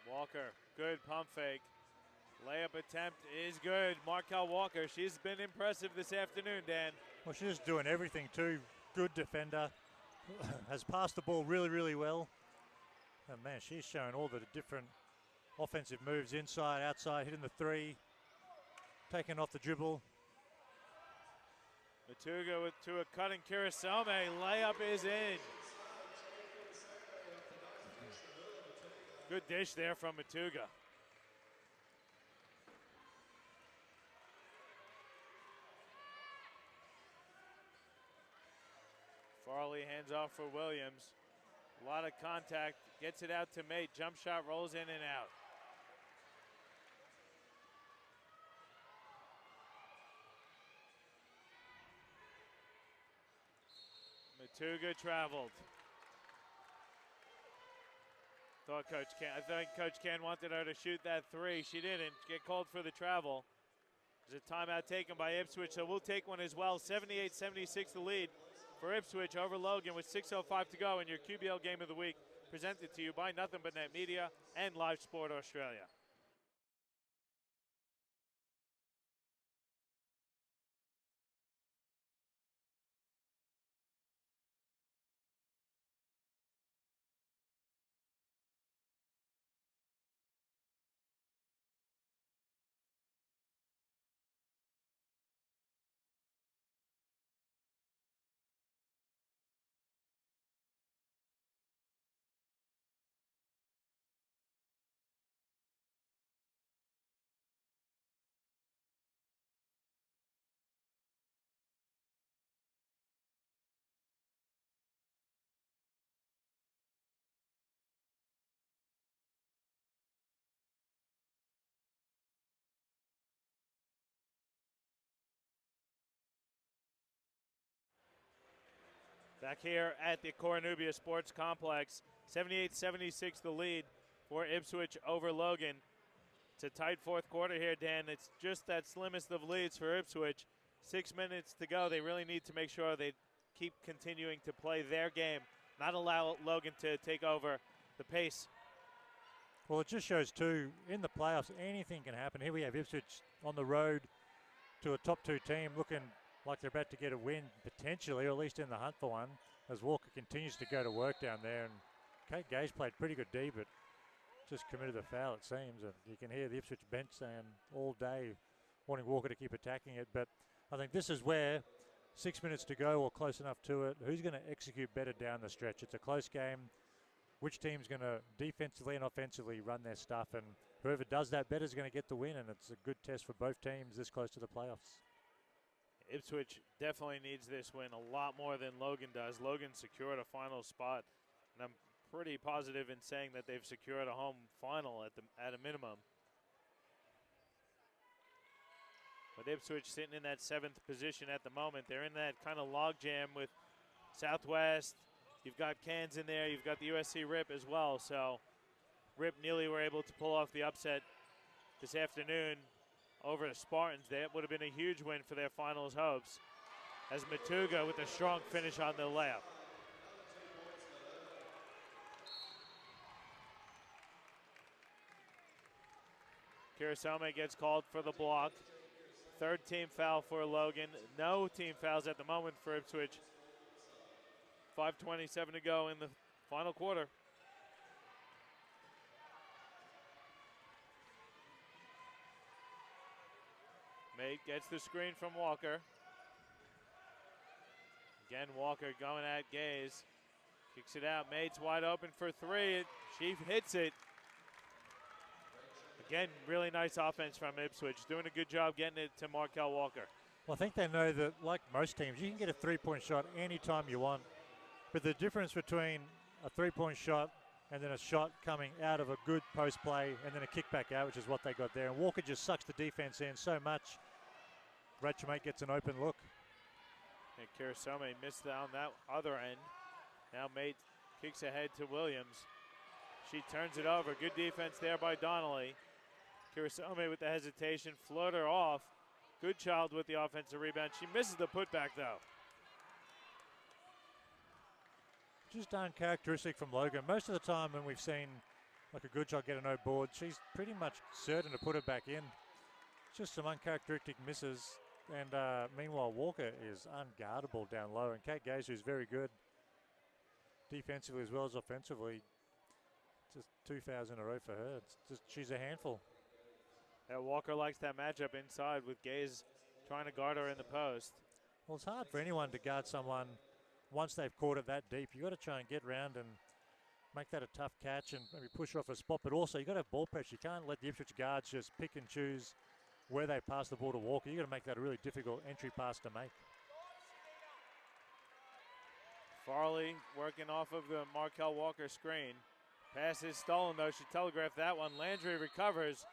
Walker, good pump fake. Layup attempt is good. Markel Walker, she's been impressive this afternoon, Dan. Well, she's just doing everything too. Good defender. Has passed the ball really, really well. And man, she's showing all the different offensive moves inside, outside, hitting the 3, taking off the dribble. Matuga to a cutting Kirisaume. Layup is in. Good dish there from Matuga. Farley hands off for Williams. A lot of contact. Gets it out to Mate. Jump shot rolls in and out. Matuga traveled. I think Coach Ken wanted her to shoot that 3. She didn't. Get called for the travel. There's a timeout taken by Ipswich, so we'll take one as well. 78-76 the lead for Ipswich over Logan with 6:05 to go in your QBL Game of the Week, presented to you by Nothing But Net Media and Live Sport Australia. Back here at the Cornubia Sports Complex, 78-76 the lead for Ipswich over Logan. It's a tight fourth quarter here, Dan. It's just that slimmest of leads for Ipswich. 6 minutes to go. They really need to make sure they keep continuing to play their game, not allow Logan to take over the pace. Well, it just shows, too, in the playoffs, anything can happen. Here we have Ipswich on the road to a top 2 team looking like they're about to get a win, potentially, or at least in the hunt for one, as Walker continues to go to work down there. And Kate Gage played pretty good D, but just committed a foul, it seems. And you can hear the Ipswich bench saying all day, wanting Walker to keep attacking it. But I think this is where 6 minutes to go or close enough to it, who's going to execute better down the stretch? It's a close game. Which team's going to defensively and offensively run their stuff, and whoever does that better is going to get the win, and it's a good test for both teams this close to the playoffs. Ipswich definitely needs this win a lot more than Logan does. Logan secured a final spot, and I'm pretty positive in saying that they've secured a home final at a minimum. But Ipswich sitting in that 7th position at the moment. They're in that kind of logjam with Southwest. You've got Cairns in there. You've got the USC Rip as well. So Rip nearly were able to pull off the upset this afternoon over the Spartans. That would have been a huge win for their finals hopes, as Matuga with a strong finish on the layup. Kirasome gets called for the block. 3rd team foul for Logan. No team fouls at the moment for Ipswich. 5:27 to go in the final quarter. Mate gets the screen from Walker. Again, Walker going at Gaze. Kicks it out. Mate's wide open for 3. She hits it. Again, really nice offense from Ipswich. Doing a good job getting it to Markel Walker. Well, I think they know that, like most teams, you can get a 3-point shot anytime you want. But the difference between a 3-point shot and then a shot coming out of a good post play and then a kick back out, which is what they got there. And Walker just sucks the defense in so much. Ratchamate gets an open look. And Kirasome missed on that other end. Now Mate kicks ahead to Williams. She turns it over. Good defense there by Donnelly. Kirasome with the hesitation. Floater off. Goodchild with the offensive rebound. She misses the putback, though. Just uncharacteristic from Logan. Most of the time when we've seen like a Goodchild get a no board, she's pretty much certain to put it back in. Just some uncharacteristic misses. And meanwhile, Walker is unguardable down low. And Kate Gaze, who's very good defensively as well as offensively. Just 2 fouls in a row for her. It's just, she's a handful. Yeah, Walker likes that matchup inside with Gaze trying to guard her in the post. Well, it's hard for anyone to guard someone once they've caught it that deep. You've got to try and get around and make that a tough catch and maybe push her off a spot. But also, you've got to have ball pressure. You can't let the Ipswich guards just pick and choose where they pass the ball to Walker. You've got to make that a really difficult entry pass to make. Farley working off of the Markel Walker screen. Pass is stolen, though. She telegraphed that one. Landry recovers,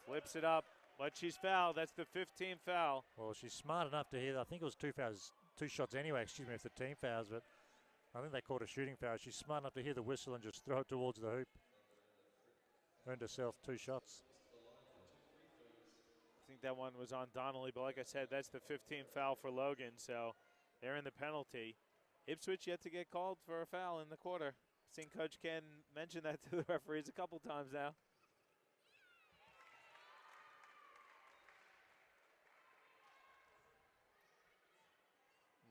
flips it up, but she's fouled. That's the 15th foul. Well, she's smart enough to hear that. I think it was 2 fouls, 2 shots anyway, excuse me, if the team fouls, but I think they called a shooting foul. She's smart enough to hear the whistle and just throw it towards the hoop. Earned herself 2 shots. I think that one was on Donnelly, but like I said, that's the 15th foul for Logan, so they're in the penalty. Ipswich yet to get called for a foul in the quarter. I've seen Coach Ken mention that to the referees a couple times now.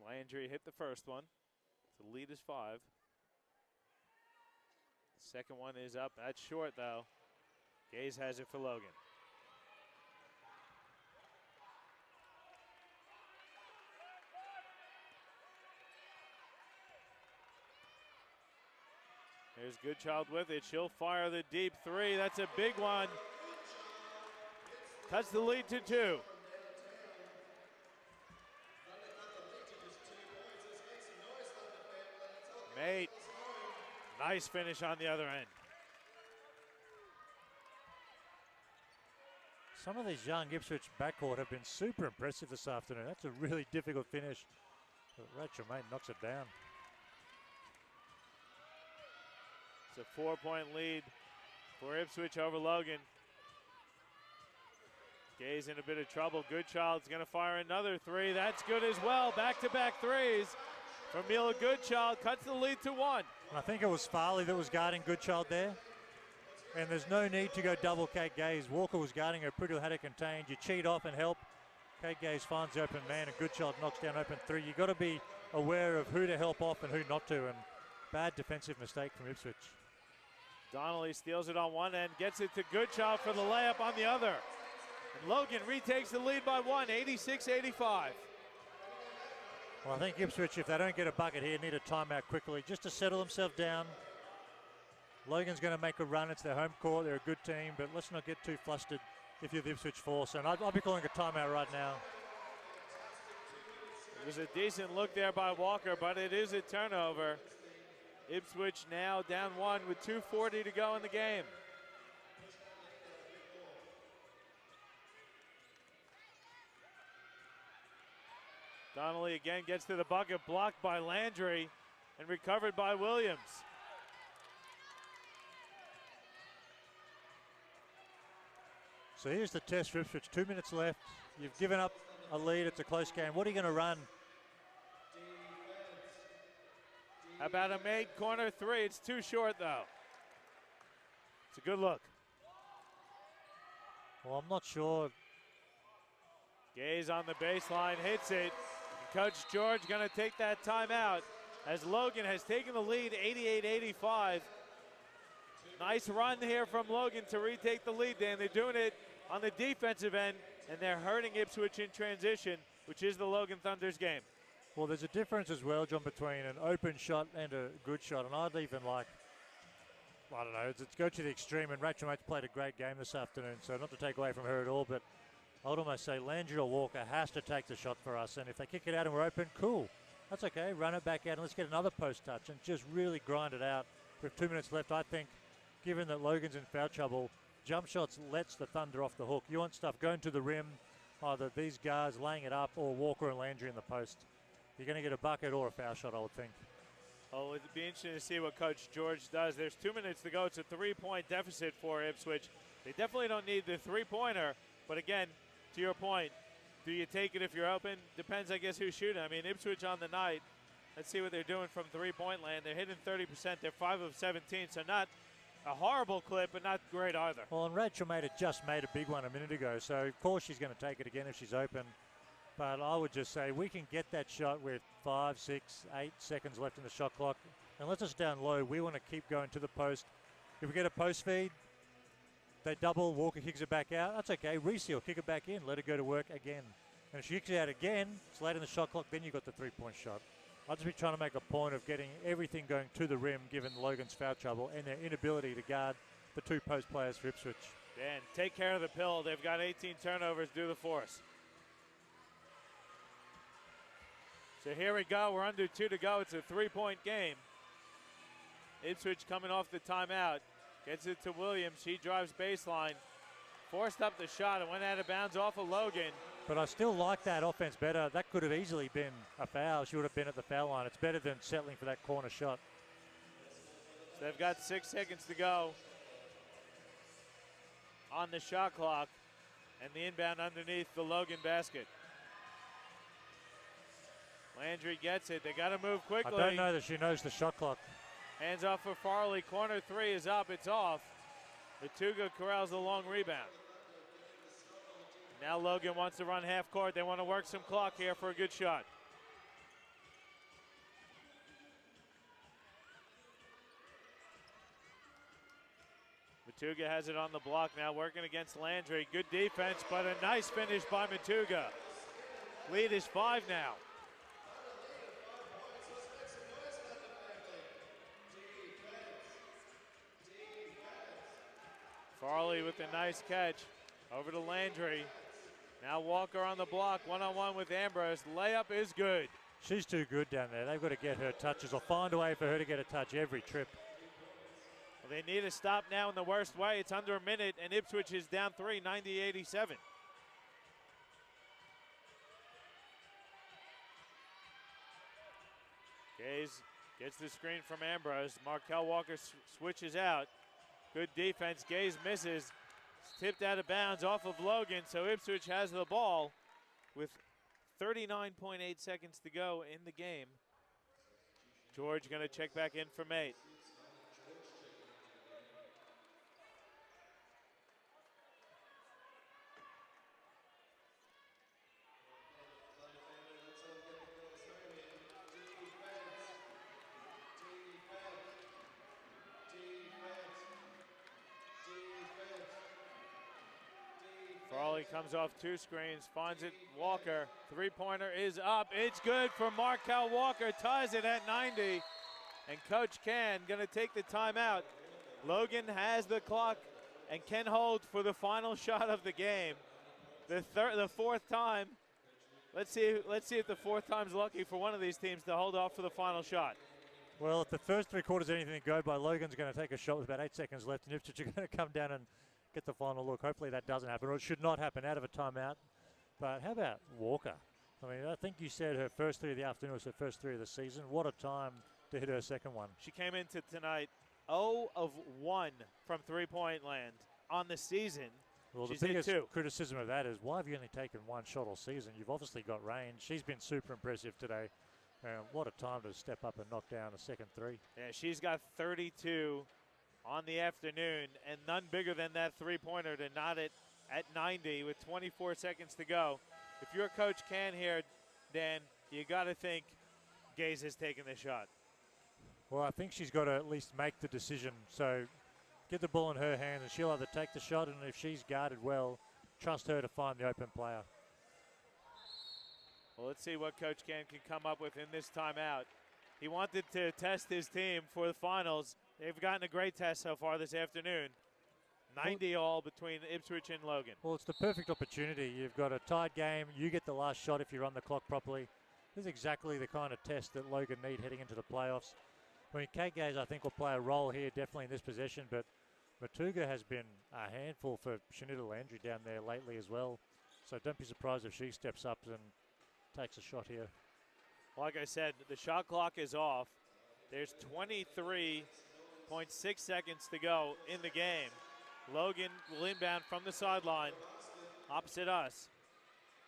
Landry hit the first one. The lead is 5. The second one is up. That's short, though. Gaze has it for Logan. There's Goodchild with it. She'll fire the deep 3. That's a big one. Cuts the lead to 2. Mate, nice finish on the other end. Some of these young Ipswich backcourt have been super impressive this afternoon. That's a really difficult finish. But Ratchamate knocks it down. It's a 4-point lead for Ipswich over Logan. Gay's in a bit of trouble. Goodchild's going to fire another three. That's good as well. Back-to-back threes from Mila Goodchild. Cuts the lead to 1. I think it was Farley that was guarding Goodchild there. And there's no need to go double Kate Gaze. Walker was guarding her pretty well, had it contained. You cheat off and help. Kate Gaze finds the open man and Goodchild knocks down open three. You've got to be aware of who to help off and who not to. And bad defensive mistake from Ipswich. Donnelly steals it on one end, gets it to Goodchild for the layup on the other. And Logan retakes the lead by 1, 86-85. Well, I think Ipswich, if they don't get a bucket here, need a timeout quickly just to settle themselves down. Logan's going to make a run. It's their home court. They're a good team, but let's not get too flustered if you're the Ipswich Force. And I'll be calling a timeout right now. It was a decent look there by Walker, but it is a turnover. Ipswich now down 1 with 2:40 to go in the game. Donnelly again gets to the bucket, blocked by Landry and recovered by Williams. So here's the test for Ipswich. 2 minutes left. You've given up a lead. It's a close game. What are you going to run? How about a made corner three? It's too short, though. It's a good look. Well, I'm not sure. Gaze on the baseline, hits it. Coach George going to take that timeout as Logan has taken the lead 88-85. Nice run here from Logan to retake the lead, Dan. They're doing it on the defensive end, and they're hurting Ipswich in transition, which is the Logan Thunder's game. Well, there's a difference as well, John, between an open shot and a good shot. And I'd even like, I don't know, it's go to the extreme. And Rachel Mates played a great game this afternoon, so not to take away from her at all, but I would almost say Landry or Walker has to take the shot for us. And if they kick it out and we're open, cool. That's okay. Run it back out and let's get another post touch and just really grind it out. With 2 minutes left, I think, given that Logan's in foul trouble, jump shots lets the Thunder off the hook. You want stuff going to the rim, either these guys laying it up or Walker and Landry in the post. You're going to get a bucket or a foul shot, I would think. Oh, it'd be interesting to see what Coach George does. There's 2 minutes to go. It's a 3-point deficit for Ipswich. They definitely don't need the three-pointer. But again, to your point, do you take it if you're open? Depends, I guess, who's shooting. I mean, Ipswich on the night, let's see what they're doing from three-point land. They're hitting 30%. They're 5 of 17, so not a horrible clip, but not great either. Well, and Rachel made just made a big one a minute ago, so of course she's going to take it again if she's open. But I would just say we can get that shot with 5, 6, 8 seconds left in the shot clock. And let's us down low. We want to keep going to the post. If we get a post feed, they double, Walker kicks it back out. That's okay. Reseal, kick it back in, let it go to work again. And if she kicks it out again, it's late in the shot clock, then you've got the three-point shot. I'll just be trying to make a point of getting everything going to the rim given Logan's foul trouble and their inability to guard the two post players for Ipswich. Dan, take care of the pill. They've got 18 turnovers. Do the force. So here we go. We're under 2 to go. It's a 3-point game. Ipswich coming off the timeout. Gets it to Williams. He drives baseline. Forced up the shot and went out of bounds off of Logan. But I still like that offense better. That could have easily been a foul. She would have been at the foul line. It's better than settling for that corner shot. So they've got 6 seconds to go on the shot clock. And the inbound underneath the Logan basket. Landry gets it. They got to move quickly. I don't know that she knows the shot clock. Hands off for Farley. Corner three is up. It's off. Matuga corrals the long rebound. Now Logan wants to run half court. They want to work some clock here for a good shot. Matuga has it on the block now, working against Landry. Good defense, but a nice finish by Matuga. Lead is 5 now. Farley with a nice catch. Over to Landry. Now Walker on the block, one-on-one with Ambrose. Layup is good. She's too good down there. They've got to get her touches or find a way for her to get a touch every trip. Well, they need to stop now in the worst way. It's under a minute, and Ipswich is down 3, 90-87. Gaze Gets the screen from Ambrose. Markel Walker switches out. Good defense. Gaze misses. It's tipped out of bounds off of Logan, so Ipswich has the ball with 39.8 seconds to go in the game. George going to check back in for Mate. Frawley comes off two screens, finds it, Walker. Three-pointer is up. It's good for Markel Walker, ties it at 90. And Coach Can going to take the timeout. Logan has the clock and can hold for the final shot of the game. The fourth time. Let's see if the fourth time's lucky for one of these teams to hold off for the final shot. Well, if the first three quarters anything to go by, Logan's going to take a shot with about 8 seconds left, and Ipswich are going to come down and get the final look. Hopefully that doesn't happen, or it should not happen out of a timeout. But how about Walker? I mean, I think you said her first three of the afternoon was her first three of the season. What a time to hit her second one. She came into tonight 0 of 1 from three-point land on the season. Well, She's the biggest hit 2. criticism of that is, why have you only taken one shot all season? You've obviously got range. She's been super impressive today. What a time to step up and knock down a second three. Yeah, she's got 32 on the afternoon, and none bigger than that three-pointer to knot it at 90 with 24 seconds to go. If you're Coach Can here, Dan, you got to think Gaze has taken the shot. Well, I think she's got to at least make the decision. So get the ball in her hands, and she'll either take the shot, and if she's guarded well, trust her to find the open player. Well, let's see what Coach Can can come up with in this timeout. He wanted to test his team for the finals. They've gotten a great test so far this afternoon. 90 all between Ipswich and Logan. Well, it's the perfect opportunity. You've got a tied game. You get the last shot if you run the clock properly. This is exactly the kind of test that Logan need heading into the playoffs. I mean, Kate Gaze, I think, will play a role here definitely in this possession, but Matuga has been a handful for Shanita Landry down there lately as well. So don't be surprised if she steps up and takes a shot here. Like I said, the shot clock is off. There's 23.6 seconds to go in the game. Logan will inbound from the sideline opposite us.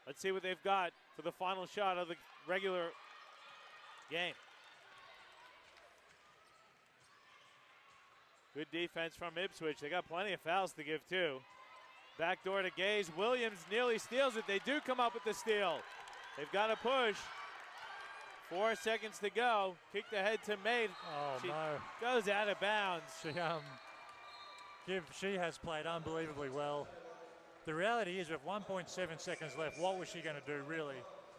Let's see what they've got for the final shot of the regular game. Good defense from Ipswich. They got plenty of fouls to give too. Backdoor to Gaze. Williams nearly steals it. They do come up with the steal. They've got to push. 4 seconds to go. Kicked ahead to Mate. Oh, she no. goes out of bounds. She has played unbelievably well. The reality is, with 1.7 seconds left, what was she going to do, really?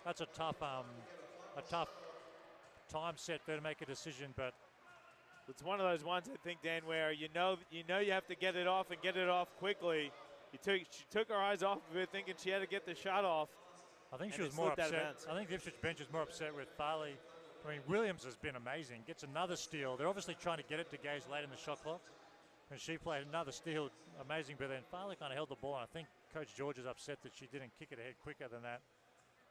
That's a tough time set there to make a decision, but it's one of those ones, I think, Dan, where you know you have to get it off and get it off quickly. She took her eyes off of it, thinking she had to get the shot off. I think she was more upset. I think the Ipswich bench is more upset with Farley. I mean, Williams has been amazing. Gets another steal. They're obviously trying to get it to Gaze late in the shot clock. And she played another steal, amazing. But then Farley kind of held the ball. And I think Coach George is upset that she didn't kick it ahead quicker than that.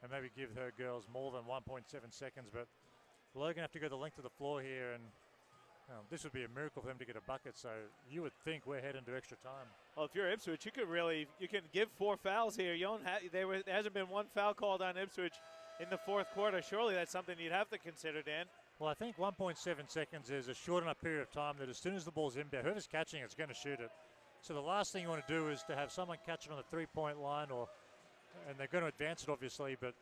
And maybe give her girls more than 1.7 seconds. But Logan have to go the length of the floor here. And this would be a miracle for them to get a bucket. So you would think we're heading to extra time. Well, if you're Ipswich, you can give 4 fouls here. There hasn't been one foul called on Ipswich in the fourth quarter. Surely that's something you'd have to consider, Dan. Well, I think 1.7 seconds is a short enough period of time that as soon as the ball's inbound, whoever's catching it's going to shoot it. So the last thing you want to do is to have someone catch it on the three-point line, and they're going to advance it, obviously, but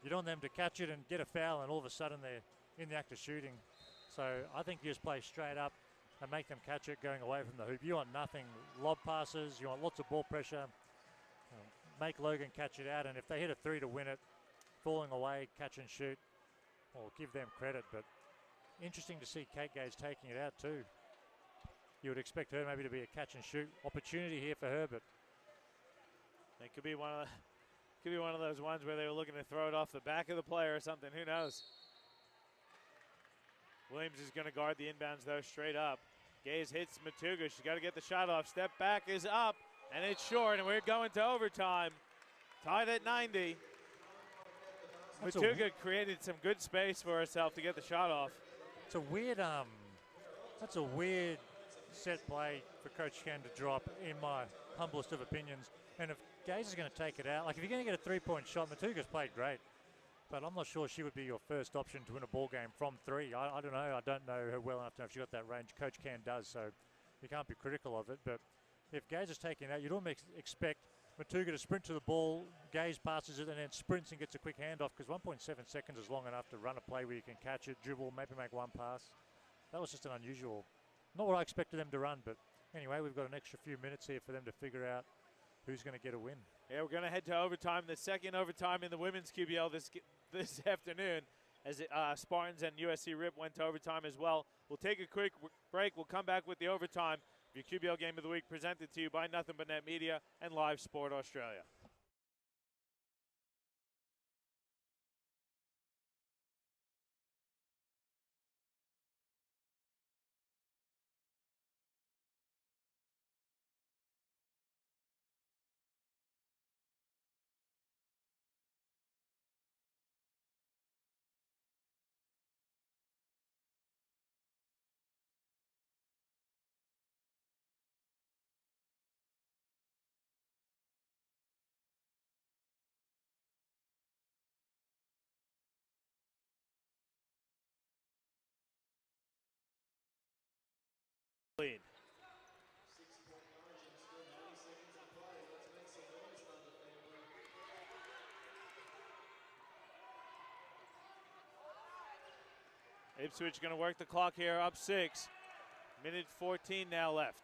you don't want them to catch it and get a foul, and all of a sudden they're in the act of shooting. So I think you just play straight up and make them catch it going away from the hoop. You want nothing, lob passes, you want lots of ball pressure. Make Logan catch it out, and if they hit a three to win it, falling away, catch and shoot, well, give them credit. But interesting to see Kate Gaze taking it out too. You would expect her maybe to be a catch and shoot opportunity here for her, but it could be one of those ones where they were looking to throw it off the back of the player or something. Who knows? Williams is going to guard the inbounds though, straight up. Gaze hits Matuga. She's got to get the shot off. Step back is up, and it's short, and we're going to overtime. Tied at 90. Matuga created some good space for herself to get the shot off. It's a weird that's a weird set play for Coach Ken to drop, in my humblest of opinions. And if Gaze is going to take it out, like if you're going to get a 3-point shot, Matuga's played great, but I'm not sure she would be your first option to win a ball game from 3. I don't know. I don't know her well enough to know if she's got that range. Coach Ken does, so you can't be critical of it. But if Gaze is taking it out, you'd almost expect Matuga to sprint to the ball, Gaze passes it, and then sprints and gets a quick handoff, because 1.7 seconds is long enough to run a play where you can catch it, dribble, maybe make one pass. That was just an unusual, not what I expected them to run, but anyway, we've got an extra few minutes here for them to figure out who's going to get a win. Yeah, we're going to head to overtime, the second overtime in the women's QBL this afternoon, as Spartans and USC Rip went to overtime as well. We'll take a quick break. We'll come back with the overtime. Your QBL Game of the Week presented to you by Nothing But Net Media and Live Sport Australia. Lead. Ipswich going to work the clock here, up 6. Minute 14 now left.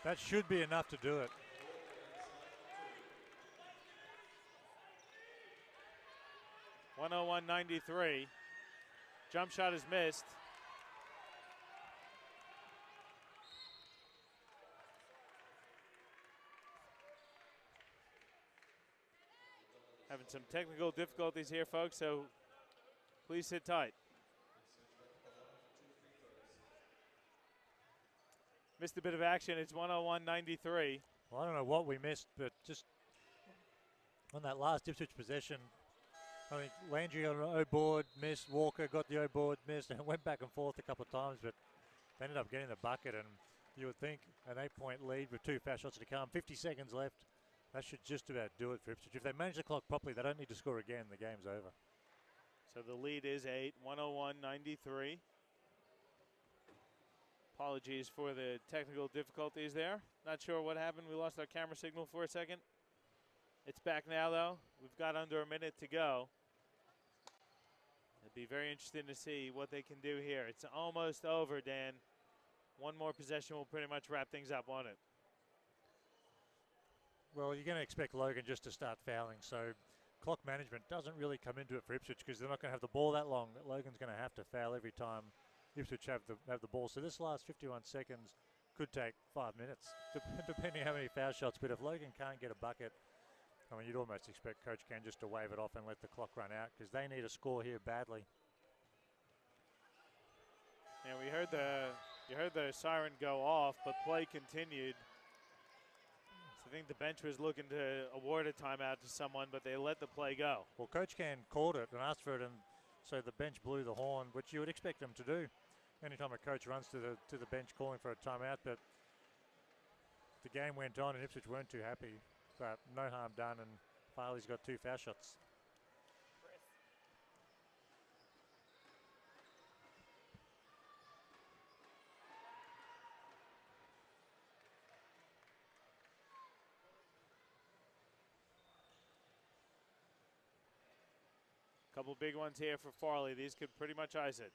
That should be enough to do it. .101.93. Jump shot is missed. Having some technical difficulties here, folks, so please sit tight. Missed a bit of action. It's 101.93. Well, I don't know what we missed, but just on that last Ipswich possession, I mean, Landry got an O-board, missed. Walker got the O-board, missed, and it went back and forth a couple of times, but they ended up getting the bucket, and you would think an 8-point lead with 2 fast shots to come. 50 seconds left. That should just about do it for Ipswich. If they manage the clock properly, they don't need to score again. The game's over. So the lead is 8, 101.93. Apologies for the technical difficulties there. Not sure what happened. We lost our camera signal for a second. It's back now, though. We've got under a minute to go. It'd be very interesting to see what they can do here. It's almost over, Dan. One more possession will pretty much wrap things up, won't it? Well, you're going to expect Logan just to start fouling, so clock management doesn't really come into it for Ipswich, because they're not going to have the ball that long. Logan's going to have to foul every time Ipswich have the ball. So this last 51 seconds could take 5 minutes, depending how many foul shots. But if Logan can't get a bucket, I mean, you'd almost expect Coach Ken just to wave it off and let the clock run out, because they need a score here badly. Yeah, you heard the siren go off, but play continued. So I think the bench was looking to award a timeout to someone, but they let the play go. Well, Coach Ken called it and asked for it, and so the bench blew the horn, which you would expect them to do anytime a coach runs to the bench calling for a timeout. But the game went on, and Ipswich weren't too happy. But no harm done, and Farley's got 2 foul shots. Couple big ones here for Farley. These could pretty much ice it.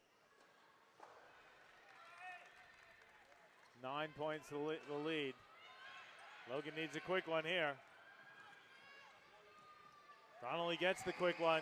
9 points the lead. Logan needs a quick one here. Donnelly gets the quick one.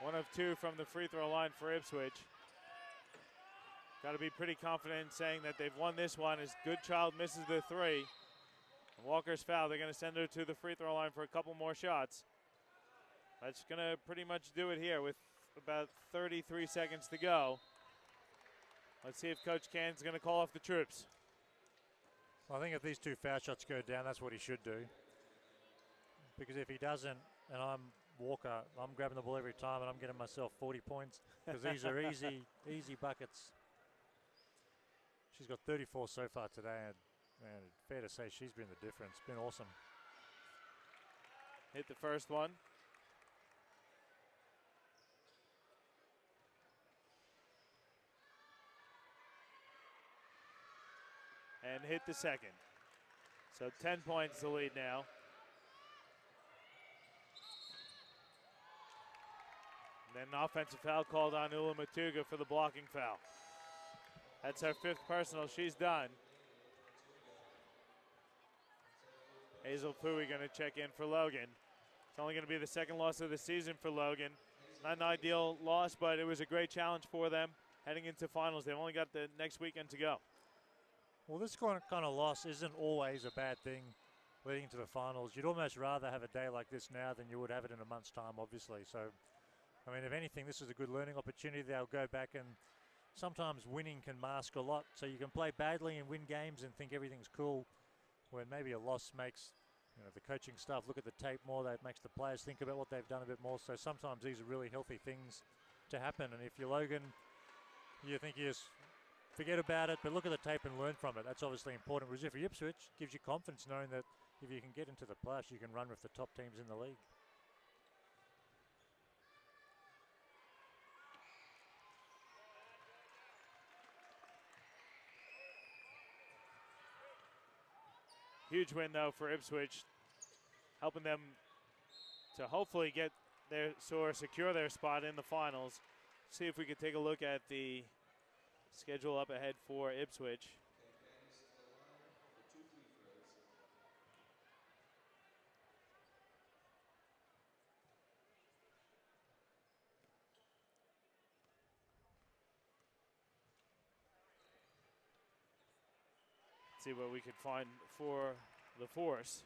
1 of 2 from the free throw line for Ipswich. Got to be pretty confident in saying that they've won this one as Goodchild misses the 3. Walker's foul. They're going to send her to the free throw line for a couple more shots. That's going to pretty much do it here with about 33 seconds to go. Let's see if Coach Can's going to call off the troops. Well, I think if these 2 foul shots go down, that's what he should do. Because if he doesn't, and I'm Walker, I'm grabbing the ball every time and I'm getting myself 40 points because these are easy buckets. She's got 34 so far today, and man, fair to say she's been the difference. Been awesome. Hit the first one. And hit the second. So 10 points to lead now. Then an offensive foul called on Ula Matuga for the blocking foul. That's her 5th personal. She's done. Hazel Pui going to check in for Logan. It's only going to be the 2nd loss of the season for Logan. Not an ideal loss, but it was a great challenge for them heading into finals. They've only got the next weekend to go. Well, this kind of loss isn't always a bad thing leading to the finals. You'd almost rather have a day like this now than you would have it in a month's time, obviously. So, I mean, if anything, this is a good learning opportunity. They'll go back, and sometimes winning can mask a lot. So you can play badly and win games and think everything's cool, when maybe a loss makes, the coaching staff look at the tape more. That makes the players think about what they've done a bit more. So sometimes these are really healthy things to happen. And if you're Logan, you think you just forget about it, but look at the tape and learn from it. That's obviously important. Whereas if you're Ipswich, gives you confidence knowing that if you can get into the playoffs, you can run with the top teams in the league. Huge win, though, for Ipswich, helping them to hopefully get secure their spot in the finals. See if we could take a look at the schedule up ahead for Ipswich. See what we could find for the Force.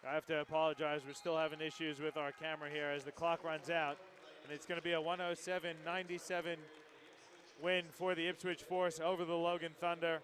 I have to apologize. We're still having issues with our camera here as the clock runs out. And it's going to be a 107-97 win for the Ipswich Force over the Logan Thunder.